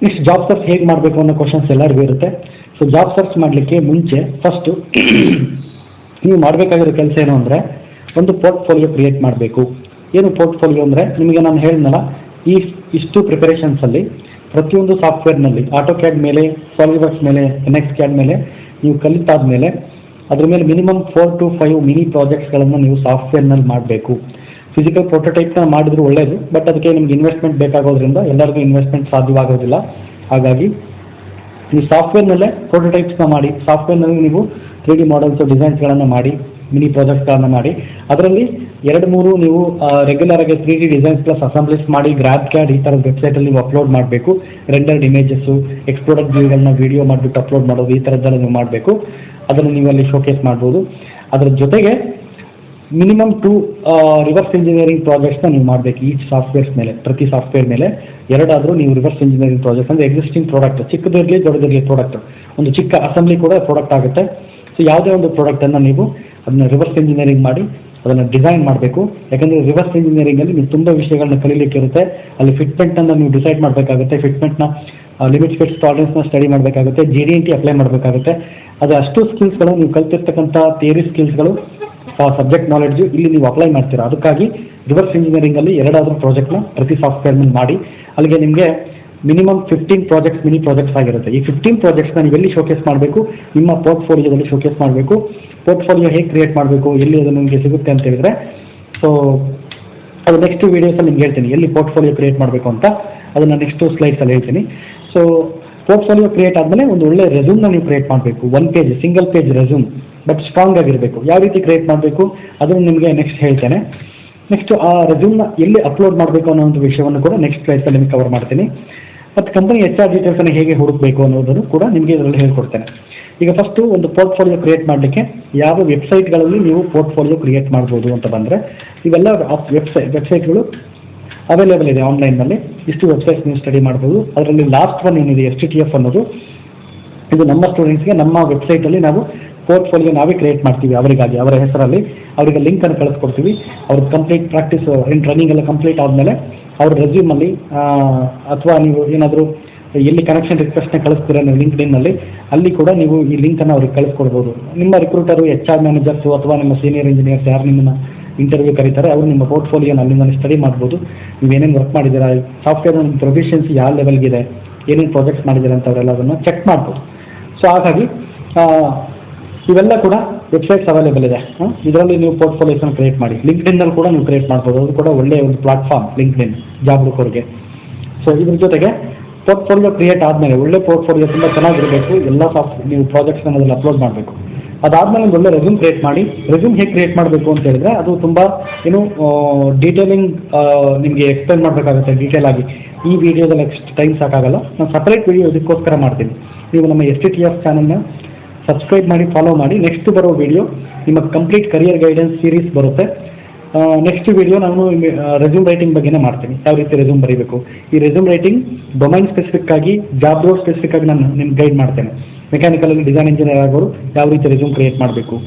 [SPEAKER 1] ನೆಕ್ಸ್ಟ್ ಜಾಬ್ ಸರ್ಚ್ ಹೇಗೆ ಮಾಡಬೇಕು ಅನ್ನೋ ಕ್ವಶನ್ಸ್ ಎಲ್ಲರಿಗೂ ಇರುತ್ತೆ. ಸೊ ಜಾಬ್ ಸರ್ಚ್ ಮಾಡಲಿಕ್ಕೆ ಮುಂಚೆ ಫಸ್ಟು ನೀವು ಮಾಡಬೇಕಾಗಿರೋ ಕೆಲಸ ಏನು ಅಂದರೆ ಒಂದು ಪೋರ್ಟ್ಫೋಲಿಯೋ ಕ್ರಿಯೇಟ್ ಮಾಡಬೇಕು. ಏನು ಪೋರ್ಟ್ಫೋಲಿಯೋ ಅಂದರೆ ನಿಮಗೆ ನಾನು ಹೇಳಿದ್ನಲ್ಲ, ಇಷ್ಟು ಪ್ರಿಪರೇಷನ್ಸಲ್ಲಿ ಪ್ರತಿಯೊಂದು ಸಾಫ್ಟ್ವೇರ್ನಲ್ಲಿ AutoCAD ಮೇಲೆ, SolidWorks ಮೇಲೆ, NXCAD ಮೇಲೆ ನೀವು ಕಲಿತಾದ ಮೇಲೆ ಅದ್ರ ಮೇಲೆ ಮಿನಿಮಮ್ 4 to 5 ಮಿನಿ ಪ್ರಾಜೆಕ್ಟ್ಸ್ಗಳನ್ನು ನೀವು ಸಾಫ್ಟ್ವೇರ್ನಲ್ಲಿ ಮಾಡಬೇಕು. ಫಿಸಿಕಲ್ ಪ್ರೋಟೋಟೈಪ್ನ ಮಾಡಿದ್ರು ಒಳ್ಳೆಯದು, ಬಟ್ ಅದಕ್ಕೆ ನಿಮ್ಗೆ ಇನ್ವೆಸ್ಟ್ಮೆಂಟ್ ಬೇಕಾಗೋದ್ರಿಂದ ಎಲ್ಲರಿಗೂ ಇನ್ವೆಸ್ಟ್ಮೆಂಟ್ ಸಾಧ್ಯವಾಗೋದಿಲ್ಲ. ಹಾಗಾಗಿ ನೀವು ಸಾಫ್ಟ್ವೇರ್ನಲ್ಲೇ ಪ್ರೋಟೋಟೈಪ್ಸ್ನ ಮಾಡಿ, ಸಾಫ್ಟ್ವೇರ್ನಲ್ಲಿ ನೀವು 3D ಮಾಡೆಲ್ಸ್, ಡಿಸೈನ್ಸ್ಗಳನ್ನು ಮಾಡಿ, ಮಿನಿ ಪ್ರಾಜೆಕ್ಟ್ಗಳನ್ನು ಮಾಡಿ, ಅದರಲ್ಲಿ 2-3 ನೀವು ರೆಗ್ಯುಲರ್ ಆಗಿ 3D ಡಿಸೈನ್ಸ್ ಪ್ಲಸ್ ಅಸೆಂಬ್ಲೀಸ್ ಮಾಡಿ GrabCAD ಈ ಥರದ ವೆಬ್ಸೈಟಲ್ಲಿ ನೀವು ಅಪ್ಲೋಡ್ ಮಾಡಬೇಕು. ರೆಂಡರ್ಡ್ ಇಮೇಜಸ್ಸು, ಎಕ್ಸ್ಪ್ಲೋರ್ಡ್ ವ್ಯೂಗಳನ್ನ ವಿಡಿಯೋ ಮಾಡಿಬಿಟ್ಟು ಅಪ್ಲೋಡ್ ಮಾಡೋದು, ಈ ಥರದ್ದೆಲ್ಲ ನೀವು ಮಾಡಬೇಕು. ಅದನ್ನು ನೀವು ಅಲ್ಲಿ ಶೋಕೇಸ್ ಮಾಡ್ಬೋದು. ಅದರ ಜೊತೆಗೆ ಮಿನಿಮಮ್ 2 ರಿವರ್ಸ್ ಇಂಜಿನಿಯರಿಂಗ್ ಪ್ರಾಜೆಕ್ಟ್ಸ್ನ ನೀವು ಮಾಡಬೇಕು. ಈಚ್ ಸಾಫ್ಟ್ವೇರ್ಸ್ ಮೇಲೆ, ಪ್ರತಿ ಸಾಫ್ಟ್ವೇರ್ ಮೇಲೆ 2 ನೀವು ರಿವರ್ಸ್ ಇಂಜಿನಿಯರಿಂಗ್ ಪ್ರಾಜೆಕ್ಟ್ ಅಂದರೆ ಎಕ್ಸಿಸ್ಟಿಂಗ್ ಪ್ರಾಡಕ್ಟ್, ಚಿಕ್ಕದಿರಲಿ ದೊಡ್ಡದಿರಲಿ ಪ್ರಾಡಕ್ಟ್, ಒಂದು ಚಿಕ್ಕ ಅಸೆಂಬ್ಲಿ ಕೂಡ ಪ್ರಾಡಕ್ಟ್ ಆಗುತ್ತೆ. ಸೊ ಯಾವುದೇ ಒಂದು ಪ್ರಾಡಕ್ಟನ್ನು ನೀವು ಅದನ್ನು ರಿವರ್ಸ್ ಇಂಜಿನಿಯರಿಂಗ್ ಮಾಡಿ ಅದನ್ನು ಡಿಸೈನ್ ಮಾಡಬೇಕು. ಯಾಕಂದರೆ ರಿವರ್ಸ್ ಇಂಜಿನಿಯರಿಂಗಲ್ಲಿ ನೀವು ತುಂಬ ವಿಷಯಗಳನ್ನ ಕಲೀಲಿಕ್ಕೆ ಇರುತ್ತೆ. ಅಲ್ಲಿ ಫಿಟ್ಮೆಂಟನ್ನು ನೀವು ಡಿಸೈಡ್ ಮಾಡಬೇಕಾಗುತ್ತೆ, ಫಿಟ್ಮೆಂಟ್ನ ಲಿಮಿಟ್ ಫಿಟ್ಸ್ ಟಾಲರೆನ್ಸ್ನ ಸ್ಟಡಿ ಮಾಡಬೇಕಾಗುತ್ತೆ, GD&T ಅಪ್ಲೈ ಮಾಡಬೇಕಾಗುತ್ತೆ. ಅದು ಅಷ್ಟು ಸ್ಕಿಲ್ಸ್ಗಳು ನೀವು ಕಲ್ತಿರ್ತಕ್ಕಂಥ ಥಿಯರಿ ಸ್ಕಿಲ್ಸ್ಗಳು, ಸಬ್ಜೆಕ್ಟ್ ನಾಲೆಡ್ಜು ಇಲ್ಲಿ ನೀವು ಅಪ್ಲೈ ಮಾಡ್ತೀರಾ. ಅದಕ್ಕಾಗಿ ರಿವರ್ಸ್ ಇಂಜಿನಿಯರಿಂಗಲ್ಲಿ 2 ಪ್ರಾಜೆಕ್ಟ್ನ ಪ್ರತಿ ಸಾಫ್ಟ್ವೇರ್ ಮೇಲೆ ಮಾಡಿ. ಅಲ್ಲಿಗೆ ನಿಮಗೆ ಮಿನಿಮಮ್ 15 ಪ್ರಾಜೆಕ್ಟ್ಸ್, ಮಿನಿ ಪ್ರಾಜೆಕ್ಟ್ಸ್ ಆಗಿರುತ್ತೆ. ಈ 15 ಪ್ರಾಜೆಕ್ಟ್ಸ್ನ ನೀವು ಎಲ್ಲಿ ಶೋಕೇಸ್ ಮಾಡಬೇಕು? ನಿಮ್ಮ ಪೋರ್ಟ್ಫೋಲಿಯೋದಲ್ಲಿ ಶೋಕೇಸ್ ಮಾಡಬೇಕು. ಪೋರ್ಟ್ಫೋಲಿಯೋ ಹೇಗೆ ಕ್ರಿಯೇಟ್ ಮಾಡಬೇಕು, ಎಲ್ಲಿ ಅದು ನಿಮಗೆ ಸಿಗುತ್ತೆ ಅಂತ ಹೇಳಿದ್ರೆ, ಸೊ ಅದು ನೆಕ್ಸ್ಟ್ ವೀಡಿಯೋಸಲ್ಲಿ ನಿಮ್ಗೆ ಹೇಳ್ತೀನಿ ಎಲ್ಲಿ ಪೋರ್ಟ್ಫೋಲಿಯೋ ಕ್ರಿಯೇಟ್ ಮಾಡಬೇಕು ಅಂತ. ಅದನ್ನು ನೆಕ್ಸ್ಟ್ ಸ್ಲೈಡ್ಸಲ್ಲಿ ಹೇಳ್ತೀನಿ. ಸೊ ಪೋರ್ಟ್ಫೋಲಿಯೋ ಕ್ರಿಯೇಟ್ ಆದಮೇಲೆ ಒಂದು ಒಳ್ಳೆ ರೆಸ್ಯೂಮ್ನ ನೀವು ಕ್ರಿಯೇಟ್ ಮಾಡಬೇಕು. 1 page, single page resume, but strong ಆಗಿರಬೇಕು. ಯಾವ ರೀತಿ ಕ್ರಿಯೇಟ್ ಮಾಡಬೇಕು ಅದನ್ನು ನಿಮಗೆ ನೆಕ್ಸ್ಟ್ ಹೇಳ್ತೇನೆ. ನೆಕ್ಸ್ಟ್ ಆ ರೆಸ್ಯೂಮ್ನ ಎಲ್ಲಿ ಅಪ್ಲೋಡ್ ಮಾಡಬೇಕು ಅನ್ನೋ ಒಂದು ವಿಷಯವನ್ನು ಕೂಡ ನೆಕ್ಸ್ಟ್ ಸ್ಲೈಡ್ಸಲ್ಲಿ ನಿಮಗೆ ಕವರ್ ಮಾಡ್ತೀನಿ. ಮತ್ತು ಕಂಪನಿ HR ಡೀಟೇಲ್ಸನ್ನು ಹೇಗೆ ಹುಡುಕಬೇಕು ಅನ್ನೋದನ್ನು ಕೂಡ ನಿಮಗೆ ಇದರಲ್ಲಿ ಹೇಳ್ಕೊಡ್ತೇನೆ. ಈಗ ಫಸ್ಟು ಒಂದು ಪೋರ್ಟ್ಫೋಲಿಯೋ ಕ್ರಿಯೇಟ್ ಮಾಡಲಿಕ್ಕೆ ಯಾವ ವೆಬ್ಸೈಟ್ಗಳಲ್ಲಿ ನೀವು ಪೋರ್ಟ್ಫೋಲಿಯೋ ಕ್ರಿಯೇಟ್ ಮಾಡ್ಬೋದು ಅಂತ ಬಂದರೆ, ಇವೆಲ್ಲ ವೆಬ್ಸೈಟ್ಗಳು ಅವೈಲೇಬಲ್ ಇದೆ ಆನ್ಲೈನ್ನಲ್ಲಿ. ಇಷ್ಟು ವೆಬ್ಸೈಟ್ಸ್ ನೀವು ಸ್ಟಡಿ ಮಾಡ್ಬೋದು. ಅದರಲ್ಲಿ ಲಾಸ್ಟ್ ಒನ್ ಏನಿದೆ STTF ಅನ್ನೋದು, ಇದು ನಮ್ಮ ಸ್ಟೂಡೆಂಟ್ಸ್ಗೆ ನಮ್ಮ ವೆಬ್ಸೈಟಲ್ಲಿ ನಾವು ಪೋರ್ಟ್ಫೋಲಿಯೋ ನಾವೇ ಕ್ರಿಯೇಟ್ ಮಾಡ್ತೀವಿ. ಅವರಿಗಾಗಿ ಅವರ ಹೆಸರಲ್ಲಿ ಅವರಿಗೆ ಲಿಂಕನ್ನು ಕಳಿಸ್ಕೊಡ್ತೀವಿ. ಅವ್ರ ಕಂಪ್ಲೀಟ್ ಪ್ರಾಕ್ಟೀಸ್ ರನ್ನಿಂಗ್ ಎಲ್ಲ ಕಂಪ್ಲೀಟ್ ಆದಮೇಲೆ ಅವ್ರ ರೆಸ್ಯೂಮಲ್ಲಿ ಅಥವಾ ನೀವು ಏನಾದರೂ ಎಲ್ಲಿ ಕನೆಕ್ಷನ್ ರಿಕ್ವೆಸ್ಟ್ನ ಕಳಿಸ್ತೀರ ನೀವು ಲಿಂಕ್ಡ್ಇನ್ನಲ್ಲಿ, ಅಲ್ಲಿ ಕೂಡ ನೀವು ಈ ಲಿಂಕನ್ನು ಅವ್ರಿಗೆ ಕಳಿಸ್ಕೊಡ್ಬೋದು. ನಿಮ್ಮ ರಿಕ್ರೂಟರು, HR ಮ್ಯಾನೇಜರ್ಸು ಅಥವಾ ನಿಮ್ಮ ಸೀನಿಯರ್ ಇಂಜಿನಿಯರ್ಸ್ ಯಾರು ನಿಮ್ಮನ್ನು ಇಂಟರ್ವ್ಯೂ ಕರೀತಾರೆ ಅವರು ನಿಮ್ಮ ಪೋರ್ಟ್ಫೋಲಿಯೋನ ಅಲ್ಲಿಂದ ಸ್ಟಡಿ ಮಾಡ್ಬೋದು. ನೀವು ಏನೇನು ವರ್ಕ್ ಮಾಡಿದ್ದೀರಾ, ಸಾಫ್ಟ್ವೇರ್ ನಿಮ್ಮ ಪ್ರೊಫಿಷಿಯನ್ಸಿ ಯಾವ ಲೆವೆಲ್ಗಿದೆ, ಏನೇನು ಪ್ರಾಜೆಕ್ಟ್ಸ್ ಮಾಡಿದ್ದೀರಾ ಅಂತ ಅವರೆಲ್ಲ ಅದನ್ನು ಚೆಕ್ ಮಾಡ್ಬೋದು. ಸೊ ಹಾಗಾಗಿ ಇವೆಲ್ಲ ಕೂಡ ವೆಬ್ಸೈಟ್ಸ್ ಅವೈಲೇಬಲ್ ಇದೆ. ಇದರಲ್ಲಿ ನೀವು ಪೋರ್ಟ್ಫೋಲಿಯೋಸ್ನ ಕ್ರಿಯೇಟ್ ಮಾಡಿ. ಲಿಂಕ್ಡ್ಇನ್ನಲ್ಲಿ ಕೂಡ ನೀವು ಕ್ರಿಯೇಟ್ ಮಾಡ್ಬೋದು. ಅದು ಕೂಡ ಒಳ್ಳೆಯ ಒಂದು ಪ್ಲಾಟ್ಫಾರ್ಮ್ ಲಿಂಕ್ಡ್ಇನ್ ಜಾಬ್ ಹುಡುಕೋರಿಗೆ. ಸೊ ಇದ್ರ ಜೊತೆಗೆ ಪೋರ್ಟ್ಫೋಲಿಯೋ ಕ್ರಿಯೇಟ್ ಆದಮೇಲೆ ಒಳ್ಳೆ ಪೋರ್ಟ್ಫೋಲಿಯೋ ತುಂಬ ಚೆನ್ನಾಗಿರಬೇಕು. ಎಲ್ಲ ನೀವು ಪ್ರಾಜೆಕ್ಟ್ಸ್ನ ಅದರಲ್ಲಿ ಅಪ್ಲೋಡ್ ಮಾಡಬೇಕು. ಅದಾದಮೇಲೆ ಒಂದು ಒಳ್ಳೆ ರೆಸ್ಯೂಮ್ ಕ್ರಿಯೇಟ್ ಮಾಡಿ. ರೆಸ್ಯೂಮ್ ಹೇಗೆ ಕ್ರಿಯೇಟ್ ಮಾಡಬೇಕು ಅಂತ ಹೇಳಿದ್ರೆ ಅದು ತುಂಬ ಡೀಟೇಲಿಂಗ್ ನಿಮಗೆ ಎಕ್ಸ್ಪ್ಲೈನ್ ಮಾಡಬೇಕಾಗುತ್ತೆ ಡೀಟೇಲ್ ಆಗಿ. ಈ ವಿಡಿಯೋದಲ್ಲಿ ಟೈಮ್ ಸಾಕಾಗಲ್ಲ, ನಾನು ಸಪ್ರೇಟ್ ವಿಡಿಯೋ ಇದಕ್ಕೋಸ್ಕರ ಮಾಡ್ತೀನಿ. ನೀವು ನಮ್ಮ STTF ಚಾನಲ್ನ ಸಬ್ಸ್ಕ್ರೈಬ್ ಮಾಡಿ, ಫಾಲೋ ಮಾಡಿ. ನೆಕ್ಸ್ಟ್ ಬರೋ ವಿಡಿಯೋ ನಿಮ್ಮ ಕಂಪ್ಲೀಟ್ ಕರಿಯರ್ ಗೈಡೆನ್ಸ್ ಸೀರೀಸ್ ಬರುತ್ತೆ. ನೆಕ್ಸ್ಟ್ ವಿಡಿಯೋ ನಾನು ರೆಸ್ಯೂಮ್ ರೈಟಿಂಗ್ ಬಗ್ಗೆನೇ ಮಾಡ್ತೀನಿ, ಯಾವ ರೀತಿ ರೆಸ್ಯೂಮ್ ಬರೀಬೇಕು. ಈ ರೆಸ್ಯೂಮ್ ರೈಟಿಂಗ್ ಡೊಮೈನ್ ಸ್ಪೆಸಿಫಿಕ್ ಆಗಿ, ಜಾಬ್ ರೋಲ್ ಸ್ಪೆಸಿಫಿಕ್ ಆಗಿ ನಾನು ನಿಮ್ಗೆ ಗೈಡ್ ಮಾಡ್ತೇನೆ. ಮೆಕ್ಯಾನಿಕಲಲ್ಲಿ ಡಿಸೈನ್ ಇಂಜಿನಿಯರ್ ಆಗೋರು ಯಾವ ರೀತಿ ರೆಸ್ಯೂಮ್ ಕ್ರಿಯೇಟ್ ಮಾಡಬೇಕು,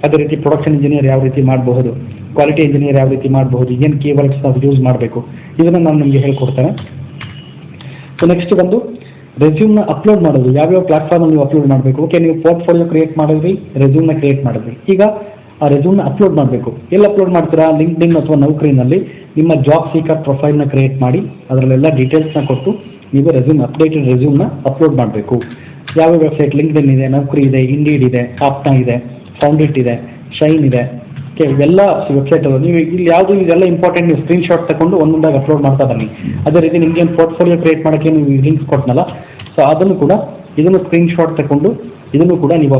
[SPEAKER 1] ಅದೇ ರೀತಿ ಪ್ರೊಡಕ್ಷನ್ ಇಂಜಿನಿಯರ್ ಯಾವ ರೀತಿ ಮಾಡಬಹುದು, ಕ್ವಾಲಿಟಿ ಇಂಜಿನಿಯರ್ ಯಾವ ರೀತಿ ಮಾಡಬಹುದು, ಏನು ಕೀವರ್ಡ್ಸ್ ನಾವು ಯೂಸ್ ಮಾಡಬೇಕು, ಇದನ್ನು ನಾನು ನಿಮಗೆ ಹೇಳ್ಕೊಡ್ತೇನೆ. ಸೊ ನೆಕ್ಸ್ಟ್ ಬಂದು ರೆಸ್ಯೂಮ್ನ ಅಪ್ಲೋಡ್ ಮಾಡೋದು. ಯಾವ್ಯಾವ ಪ್ಲಾಟ್ಫಾರ್ಮ್ ನೀವು ಅಪ್ಲೋಡ್ ಮಾಡಬೇಕು. ಓಕೆ, ನೀವು ಪೋರ್ಟ್ಫೋಲಿಯೋ ಕ್ರಿಯೇಟ್ ಮಾಡಿದ್ರಿ, ರೆಸ್ಯೂಮ್ನ ಕ್ರಿಯೇಟ್ ಮಾಡಿದ್ರಿ. ಈಗ ಆ ರೆಸ್ಯೂಮ್ನ ಅಪ್ಲೋಡ್ ಮಾಡಬೇಕು. ಎಲ್ಲಿ ಅಪ್ಲೋಡ್ ಮಾಡ್ತೀರಾ? ಲಿಂಕ್ಡ್ಇನ್ ಅಥವಾ ನೌಕರಿನಲ್ಲಿ ನಿಮ್ಮ ಜಾಬ್ ಸೀಕರ್ ಪ್ರೊಫೈಲ್ನ ಕ್ರಿಯೇಟ್ ಮಾಡಿ ಅದರಲ್ಲೆಲ್ಲ ಡೀಟೇಲ್ಸ್ನ ಕೊಟ್ಟು ನೀವು ಅಪ್ಡೇಟೆಡ್ ರೆಸ್ಯೂಮ್ನ ಅಪ್ಲೋಡ್ ಮಾಡಬೇಕು. ಯಾವ ವೆಬ್ಸೈಟ್? ಲಿಂಕ್ಡ್ಇನ್ ಇದೆ, ನೌಕರಿ ಇದೆ, ಇಂಡೀಡ್ ಇದೆ, ಆಪ್ನಾ ಇದೆ, ಫೌಂಡಿಟ್ ಇದೆ, ಶೈನ್ ಇದೆ, ಓಕೆ, ಇವೆಲ್ಲ ವೆಬ್ಸೈಟಲ್ಲಿ ನೀವು ಇಲ್ಲಿ ಯಾವುದು ಇದೆಲ್ಲ ಇಂಪಾರ್ಟೆಂಟ್, ನೀವು ಸ್ಕ್ರೀನ್ಶಾಟ್ ತಗೊಂಡು ಒಂದೊಂದಾಗಿ ಅಪ್ಲೋಡ್ ಮಾಡ್ತಾ ಬನ್ನಿ. ಅದೇ ರೀತಿ ನಿಮಗೆ ಪೋರ್ಟ್ಫೋಲಿಯೋ ಕ್ರಿಯೇಟ್ ಮಾಡೋಕ್ಕೆ ನೀವು ಲಿಂಕ್ಸ್ ಕೊಟ್ಟನಲ್ಲ, ಸೊ ಅದನ್ನು ಕೂಡ ಇದನ್ನು ಸ್ಕ್ರೀನ್ಶಾಟ್ ತಗೊಂಡು ಇದನ್ನು ಕೂಡ ನೀವು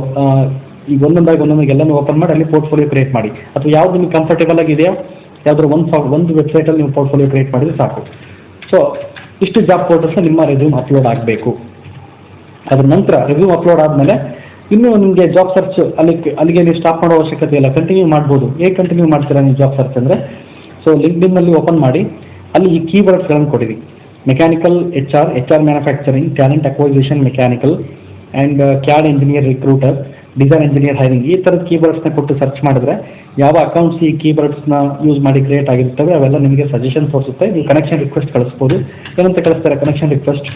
[SPEAKER 1] ಈಗ ಒಂದೊಂದಾಗಿ ಎಲ್ಲನೂ ಓಪನ್ ಮಾಡಿ ಅಲ್ಲಿ ಪೋರ್ಟ್ಫೋಲಿಯೋ ಕ್ರಿಯೇಟ್ ಮಾಡಿ. ಅಥವಾ ಯಾವ್ದು ನಿಮಗೆ ಕಂಫರ್ಟೇಬಲ್ ಆಗಿದೆಯೋ ಯಾವ್ದಾದ್ರು ಒಂದು ವೆಬ್ಸೈಟಲ್ಲಿ ನೀವು ಪೋರ್ಟ್ಫೋಲಿಯೋ ಕ್ರಿಯೇಟ್ ಮಾಡಿದ್ರೆ ಸಾಕು. ಸೊ ಇಷ್ಟು ಜಾಬ್ ಪೋರ್ಟಲ್ಸ್ ನಿಮ್ಮ ರೆಸ್ಯೂಮ್ ಅಪ್ಲೋಡ್ ಆಗಬೇಕು. ಅದ್ರ ನಂತರ ರೆಸ್ಯೂಮ್ ಅಪ್ಲೋಡ್ ಆದಮೇಲೆ ಇನ್ನೂ ನಿಮಗೆ ಜಾಬ್ ಸರ್ಚ್ ಅಲ್ಲಿಗೆ ನೀವು ಸ್ಟಾಪ್ ಮಾಡೋ ಅವಶ್ಯಕತೆ ಇಲ್ಲ, ಕಂಟಿನ್ಯೂ ಮಾಡ್ಬೋದು. ಹೇಗೆ ಕಂಟಿನ್ಯೂ ಮಾಡ್ತೀರಾ ನೀವು ಜಾಬ್ ಸರ್ಚ್ ಅಂದರೆ, ಸೊ ಲಿಂಕ್ಡ್ಇನ್ನಲ್ಲಿ ಓಪನ್ ಮಾಡಿ ಅಲ್ಲಿ ಈ ಕೀವರ್ಡ್ಸ್ಗಳನ್ನು ಕೊಡಿರಿ. Mechanical HR manufacturing, talent acquisition mechanical and CAD engineer recruiter, design engineer hiring, ಈ ಥರದ ಕೀವರ್ಡ್ಸ್ನ ಕೊಟ್ಟು ಸರ್ಚ್ ಮಾಡಿದ್ರೆ ಯಾವ ಅಕೌಂಟ್ಸ್ ಈ ಕೀವರ್ಡ್ಸ್ನ ಯೂಸ್ ಮಾಡಿ ಕ್ರಿಯೇಟ್ ಆಗಿರ್ತವೆ ಅವೆಲ್ಲ ನಿಮಗೆ ಸಜೆಷನ್ ತೋರಿಸುತ್ತೆ. ನೀವು ಕನೆಕ್ಷನ್ ರಿಕ್ವೆಸ್ಟ್ ಕಳಿಸ್ಬೋದು. ಏನಂತ ಕಳಿಸ್ತಾರೆ connection request?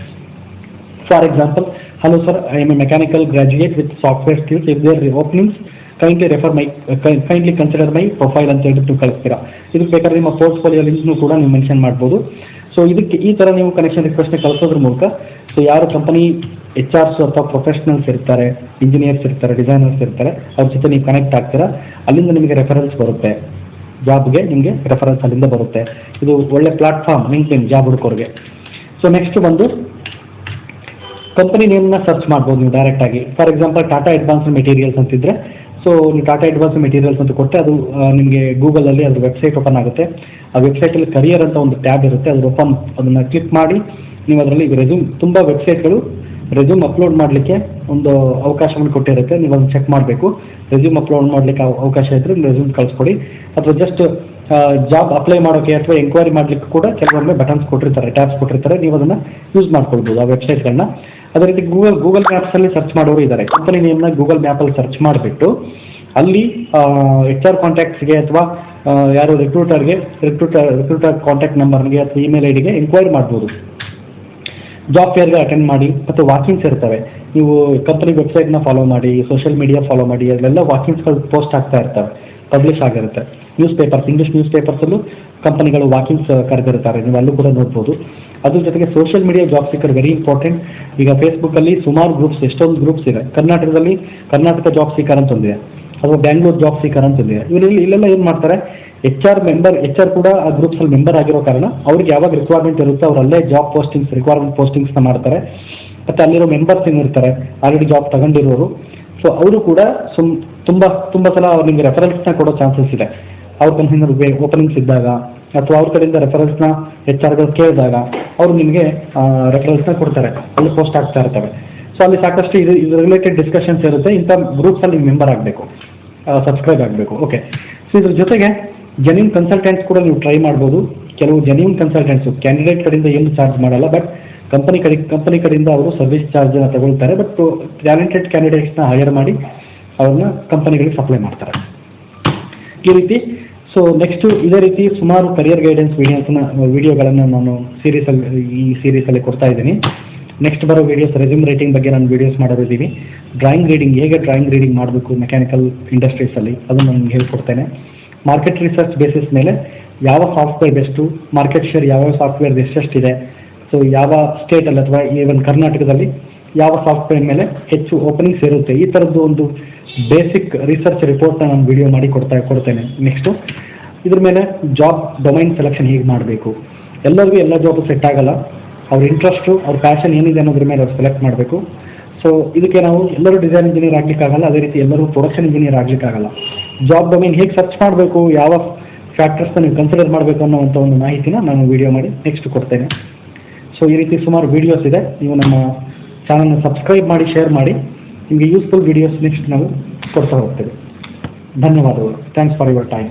[SPEAKER 1] For example, hello sir, I am a mechanical graduate with software skills, if there openings kindly consider my profile ಅಂತ ಹೇಳ್ಬಿಟ್ಟು ನೀವು ಕಳಿಸ್ತೀರಾ. ಇದಕ್ಕೆ ಬೇಕಾದ್ರೆ ನಿಮ್ಮ ಪೋರ್ಟ್ಫೋಲಿಯೋ ಲಿಂಕ್ನು ಕೂಡ ನೀವು ಮೆನ್ಷನ್ ಮಾಡ್ಬೋದು. ಸೊ ಇದಕ್ಕೆ ಈ ಥರ ನೀವು ಕನೆಕ್ಷನ್ ರಿಕ್ವೆಸ್ಟ್ನ ಕಳಿಸೋದ್ರ ಮೂಲಕ ಸೊ ಯಾರು ಕಂಪನಿ HRs ಅಥವಾ ಪ್ರೊಫೆಷನಲ್ಸ್ ಇರ್ತಾರೆ, ಇಂಜಿನಿಯರ್ಸ್ ಇರ್ತಾರೆ, ಡಿಸೈನರ್ಸ್ ಇರ್ತಾರೆ, ಅವ್ರ ಜೊತೆ ನೀವು ಕನೆಕ್ಟ್ ಆಗ್ತೀರಾ. ಅಲ್ಲಿಂದ ನಿಮಗೆ ರೆಫರೆನ್ಸ್ ಬರುತ್ತೆ, ಜಾಬ್ಗೆ ನಿಮಗೆ ರೆಫರೆನ್ಸ್ ಅಲ್ಲಿಂದ ಬರುತ್ತೆ. ಇದು ಒಳ್ಳೆ ಪ್ಲಾಟ್ಫಾರ್ಮ್ ಲಿಂಕ್ಡ್ಇನ್ ಜಾಬ್ ಹುಡುಕೋರಿಗೆ. ಸೊ ನೆಕ್ಸ್ಟ್ ಬಂದು ಕಂಪನಿ ನೇಮ್ನ ಸರ್ಚ್ ಮಾಡ್ಬೋದು ನೀವು ಡೈರೆಕ್ಟಾಗಿ. For example Tata advanced materials ಅಂತಿದ್ರೆ, ಸೊ ನೀವು ಟಾಟಾ ಅಡ್ವಾನ್ಸ್ಡ್ ಮೆಟೀರಿಯಲ್ಸ್ ಅಂತ ಕೊಟ್ಟರೆ ಅದು ನಿಮಗೆ ಗೂಗಲಲ್ಲಿ ಅದ್ರ ವೆಬ್ಸೈಟ್ ಓಪನ್ ಆಗುತ್ತೆ. ಆ ವೆಬ್ಸೈಟಲ್ಲಿ ಕರಿಯರ್ ಅಂತ ಒಂದು ಟ್ಯಾಬ್ ಇರುತ್ತೆ, ಅದನ್ನು ಕ್ಲಿಕ್ ಮಾಡಿ ನೀವು ಅದರಲ್ಲಿ ರೆಸ್ಯೂಮ್, ತುಂಬ ವೆಬ್ಸೈಟ್ಗಳು ರೆಸ್ಯೂಮ್ ಅಪ್ಲೋಡ್ ಮಾಡಲಿಕ್ಕೆ ಒಂದು ಅವಕಾಶವನ್ನು ಕೊಟ್ಟಿರುತ್ತೆ. ನೀವು ಅದನ್ನು ಚೆಕ್ ಮಾಡಬೇಕು. ರೆಸ್ಯೂಮ್ ಅಪ್ಲೋಡ್ ಮಾಡಲಿಕ್ಕೆ ಅವಕಾಶ ಇದ್ದರೆ ರೆಸ್ಯೂಮ್ ಕಳಿಸ್ಕೊಡಿ. ಅಥವಾ ಜಸ್ಟ್ ಜಾಬ್ ಅಪ್ಲೈ ಮಾಡೋಕ್ಕೆ ಅಥವಾ ಎಂಕ್ವೈರಿ ಮಾಡಲಿಕ್ಕೆ ಕೂಡ ಕೆಲವೊಮ್ಮೆ ಬಟನ್ಸ್ ಕೊಟ್ಟಿರ್ತಾರೆ, ಟ್ಯಾಬ್ಸ್ ಕೊಟ್ಟಿರ್ತಾರೆ. ನೀವು ಅದನ್ನು ಯೂಸ್ ಮಾಡ್ಕೊಳ್ಬೋದು ಆ ವೆಬ್ಸೈಟ್ಗಳನ್ನ. ಅದೇ ರೀತಿ ಗೂಗಲ್ ಮ್ಯಾಪ್ಸಲ್ಲಿ ಸರ್ಚ್ ಮಾಡೋರು ಇದ್ದಾರೆ. ಕಂಪನಿ ನೇಮ್ನ ಗೂಗಲ್ ಮ್ಯಾಪಲ್ಲಿ ಸರ್ಚ್ ಮಾಡಿಬಿಟ್ಟು ಅಲ್ಲಿ HR ಕಾಂಟ್ಯಾಕ್ಟ್ಸ್ಗೆ ಅಥವಾ ಯಾರು ರಿಕ್ರೂಟರ್ ಕಾಂಟ್ಯಾಕ್ಟ್ ನಂಬರ್ಗೆ ಅಥವಾ ಇಮೇಲ್ ಐಡಿಗೆ ಎಂಕ್ವೈರಿ ಮಾಡ್ಬೋದು. ಜಾಬ್ ಫೇರ್ಗೆ ಅಟೆಂಡ್ ಮಾಡಿ. ಮತ್ತು ವಾಕಿಂಗ್ಸ್ ಇರ್ತವೆ, ನೀವು ಕಂಪನಿ ವೆಬ್ಸೈಟ್ನ ಫಾಲೋ ಮಾಡಿ, ಸೋಷಿಯಲ್ ಮೀಡಿಯಾ ಫಾಲೋ ಮಾಡಿ, ಅದೆಲ್ಲ ವಾಕಿಂಗ್ಸ್ಗಳು ಪೋಸ್ಟ್ ಆಗ್ತಾ ಇರ್ತವೆ, ಪಬ್ಲಿಷ್ ಆಗಿರುತ್ತೆ. ಇಂಗ್ಲೀಷ್ ನ್ಯೂಸ್ ಪೇಪರ್ಸಲ್ಲೂ ಕಂಪನಿಗಳು ವಾಕಿಂಗ್ಸ್ ಕರೆದಿರ್ತಾರೆ, ನೀವು ಅಲ್ಲೂ ಕೂಡ ನೋಡ್ಬೋದು. ಅದ್ರ ಜೊತೆಗೆ social media job speaker very important. ಈಗ ಫೇಸ್ಬುಕ್ಕಲ್ಲಿ ಸುಮಾರು ಗ್ರೂಪ್ಸ್, ಎಷ್ಟೊಂದು ಗ್ರೂಪ್ಸ್ ಇದೆ. ಕರ್ನಾಟಕದಲ್ಲಿ ಕರ್ನಾಟಕ ಜಾಬ್ ಸೀಕರ್ ಅಂತ ಒಂದಿದೆ, ಅಥವಾ ಬ್ಯಾಂಗ್ಳೂರ್ ಜಾಬ್ ಸೀಕರ್ ಅಂತ ಒಂದಿದೆ. ಇಲ್ಲೆಲ್ಲ ಏನು ಮಾಡ್ತಾರೆ, HR ಕೂಡ ಆ ಗ್ರೂಪ್ಸಲ್ಲಿ ಮೆಂಬರ್ ಆಗಿರೋ ಕಾರಣ ಅವ್ರಿಗೆ ಯಾವಾಗ ರಿಕ್ವೈರ್ಮೆಂಟ್ ಇರುತ್ತೆ ಅವ್ರು ಅಲ್ಲೇ ಜಾಬ್ ರಿಕ್ವೈರ್ಮೆಂಟ್ ಪೋಸ್ಟಿಂಗ್ಸ್ನ ಮಾಡ್ತಾರೆ. ಮತ್ತು ಅಲ್ಲಿರೋ ಮೆಂಬರ್ಸ್ ಏನಿರ್ತಾರೆ ಆಲ್ರೆಡಿ ಜಾಬ್ ತಗೊಂಡಿರೋರು, ಸೊ ಅವರು ಕೂಡ ತುಂಬ ಸಲ ನಿಮಗೆ ರೆಫರೆನ್ಸ್ನ ಕೊಡೋ ಚಾನ್ಸಸ್ ಇದೆ. ಅವ್ರ ಕಂಪ್ನಿನಲ್ಲಿ ಓಪನಿಂಗ್ಸ್ ಇದ್ದಾಗ ಅಥವಾ ಅವ್ರ ಕಡೆಯಿಂದ ರೆಫರೆನ್ಸ್ನ HR ಕೇಳಿದಾಗ ಅವರು ನಿಮಗೆ ರೆಫರೆನ್ಸ್ನ ಕೊಡ್ತಾರೆ, ಅಲ್ಲಿ ಪೋಸ್ಟ್ ಆಗ್ತಾ ಇರ್ತವೆ. ಸೊ ಅಲ್ಲಿ ಸಾಕಷ್ಟು ಇದು ರಿಲೇಟೆಡ್ ಡಿಸ್ಕಷನ್ಸ್ ಇರುತ್ತೆ. ಇಂಥ ಗ್ರೂಪ್ಸಲ್ಲಿ ಮೆಂಬರ್ ಆಗಬೇಕು, ಸಬ್ಸ್ಕ್ರೈಬ್ ಆಗಬೇಕು. ಓಕೆ, ಸೊ ಇದ್ರ ಜೊತೆಗೆ ಜೆನ್ಯೂನ್ ಕನ್ಸಲ್ಟೆಂಟ್ಸ್ ಕೂಡ ನೀವು ಟ್ರೈ ಮಾಡ್ಬೋದು. ಕೆಲವು ಜೆನ್ಯೂನ್ ಕನ್ಸಲ್ಟೆಂಟ್ಸು ಕ್ಯಾಂಡಿಡೇಟ್ ಕಡೆಯಿಂದ ಏನು ಚಾರ್ಜ್ ಮಾಡಲ್ಲ, ಬಟ್ ಕಂಪನಿ ಕಡೆಯಿಂದ ಅವರು ಸರ್ವಿಸ್ ಚಾರ್ಜನ್ನು ತಗೊಳ್ತಾರೆ. ಬಟ್ ಟ್ಯಾಲೆಂಟೆಡ್ ಕ್ಯಾಂಡಿಡೇಟ್ಸ್ನ ಹೈಯರ್ ಮಾಡಿ ಅವ್ರನ್ನ ಕಂಪನಿಗಳಿಗೆ ಸಪ್ಲೈ ಮಾಡ್ತಾರೆ ಈ ರೀತಿ. ಸೊ ನೆಕ್ಸ್ಟು ಇದೇ ರೀತಿ ಸುಮಾರು ಕರಿಯರ್ ಗೈಡೆನ್ಸ್ ವಿಡಿಯೋಗಳನ್ನು ನಾನು ಈ ಸೀರೀಸಲ್ಲಿ ಕೊಡ್ತಾ ಇದ್ದೀನಿ. ನೆಕ್ಸ್ಟ್ ಬರೋ ವೀಡಿಯೋಸ್ ರೆಸ್ಯೂಮ್ ರೈಟಿಂಗ್ ಬಗ್ಗೆ ನಾನು ವೀಡಿಯೋಸ್ ಮಾಡೋರಿದ್ದೀವಿ. ಹೇಗೆ ಡ್ರಾಯಿಂಗ್ ರೀಡಿಂಗ್ ಮಾಡಬೇಕು ಮೆಕ್ಯಾನಿಕಲ್ ಇಂಡಸ್ಟ್ರೀಸಲ್ಲಿ ಅದನ್ನು ನಾನು ಹೇಳ್ಕೊಡ್ತೇನೆ. ಮಾರ್ಕೆಟ್ ರಿಸರ್ಚ್ ಬೇಸಿಸ್ ಮೇಲೆ ಯಾವ ಸಾಫ್ಟ್ವೇರ್ ಬೆಸ್ಟು, ಮಾರ್ಕೆಟ್ ಶೇರ್ ಯಾವ್ಯಾವ ಸಾಫ್ಟ್ವೇರ್ ಎಷ್ಟೆಷ್ಟಿದೆ, ಸೊ ಯಾವ ಸ್ಟೇಟಲ್ಲಿ ಅಥವಾ ಈವನ್ ಕರ್ನಾಟಕದಲ್ಲಿ ಯಾವ ಸಾಫ್ಟ್ವೇರ್ ಮೇಲೆ ಹೆಚ್ಚು ಓಪನಿಂಗ್ಸ್ ಇರುತ್ತೆ, ಈ ಥರದ್ದು ಒಂದು ಬೇಸಿಕ್ ರಿಸರ್ಚ್ ರಿಪೋರ್ಟ್ನ ನಾನು ವಿಡಿಯೋ ಮಾಡಿ ಕೊಡ್ತೇನೆ. ನೆಕ್ಸ್ಟು ಇದ್ರ ಮೇಲೆ ಜಾಬ್ ಡೊಮೈನ್ ಸೆಲೆಕ್ಷನ್ ಹೇಗೆ ಮಾಡಬೇಕು. ಎಲ್ಲರಿಗೂ ಎಲ್ಲ ಜಾಬು ಸೆಟ್ ಆಗಲ್ಲ, ಅವ್ರ ಇಂಟ್ರೆಸ್ಟು ಅವ್ರ ಪ್ಯಾಷನ್ ಏನಿದೆ ಅನ್ನೋದ್ರ ಮೇಲೆ ಅವ್ರು ಸೆಲೆಕ್ಟ್ ಮಾಡಬೇಕು. ಸೊ ಇದಕ್ಕೆ ನಾವು ಎಲ್ಲರೂ ಡಿಸೈನ್ ಇಂಜಿನಿಯರ್ ಆಗಲಿಕ್ಕಾಗಲ್ಲ, ಅದೇ ರೀತಿ ಎಲ್ಲರೂ ಪ್ರೊಡಕ್ಷನ್ ಇಂಜಿನಿಯರ್ ಆಗಲಿಕ್ಕಾಗಲ್ಲ. ಜಾಬ್ ಡೊಮೈನ್ ಹೇಗೆ ಸರ್ಚ್ ಮಾಡಬೇಕು, ಯಾವ ಫ್ಯಾಕ್ಟರ್ಸ್ನ ನೀವು ಕನ್ಸಿಡರ್ ಮಾಡಬೇಕು ಅನ್ನೋವಂಥ ಒಂದು ಮಾಹಿತಿನ ನಾನು ವಿಡಿಯೋ ಮಾಡಿ ನೆಕ್ಸ್ಟ್ ಕೊಡ್ತೇನೆ. ಸೊ ಈ ರೀತಿ ಸುಮಾರು ವೀಡಿಯೋಸ್ ಇದೆ. ನೀವು ನಮ್ಮ ಚಾನಲ್ನ ಸಬ್ಸ್ಕ್ರೈಬ್ ಮಾಡಿ, ಶೇರ್ ಮಾಡಿ. ನಿಮಗೆ ಯೂಸ್ಫುಲ್ ವೀಡಿಯೋಸ್ ನೆಕ್ಸ್ಟ್ ನಾವು ಕೊಡ್ತಾ ಹೋಗ್ತೇವೆ. ಧನ್ಯವಾದಗಳು. Thanks for your time.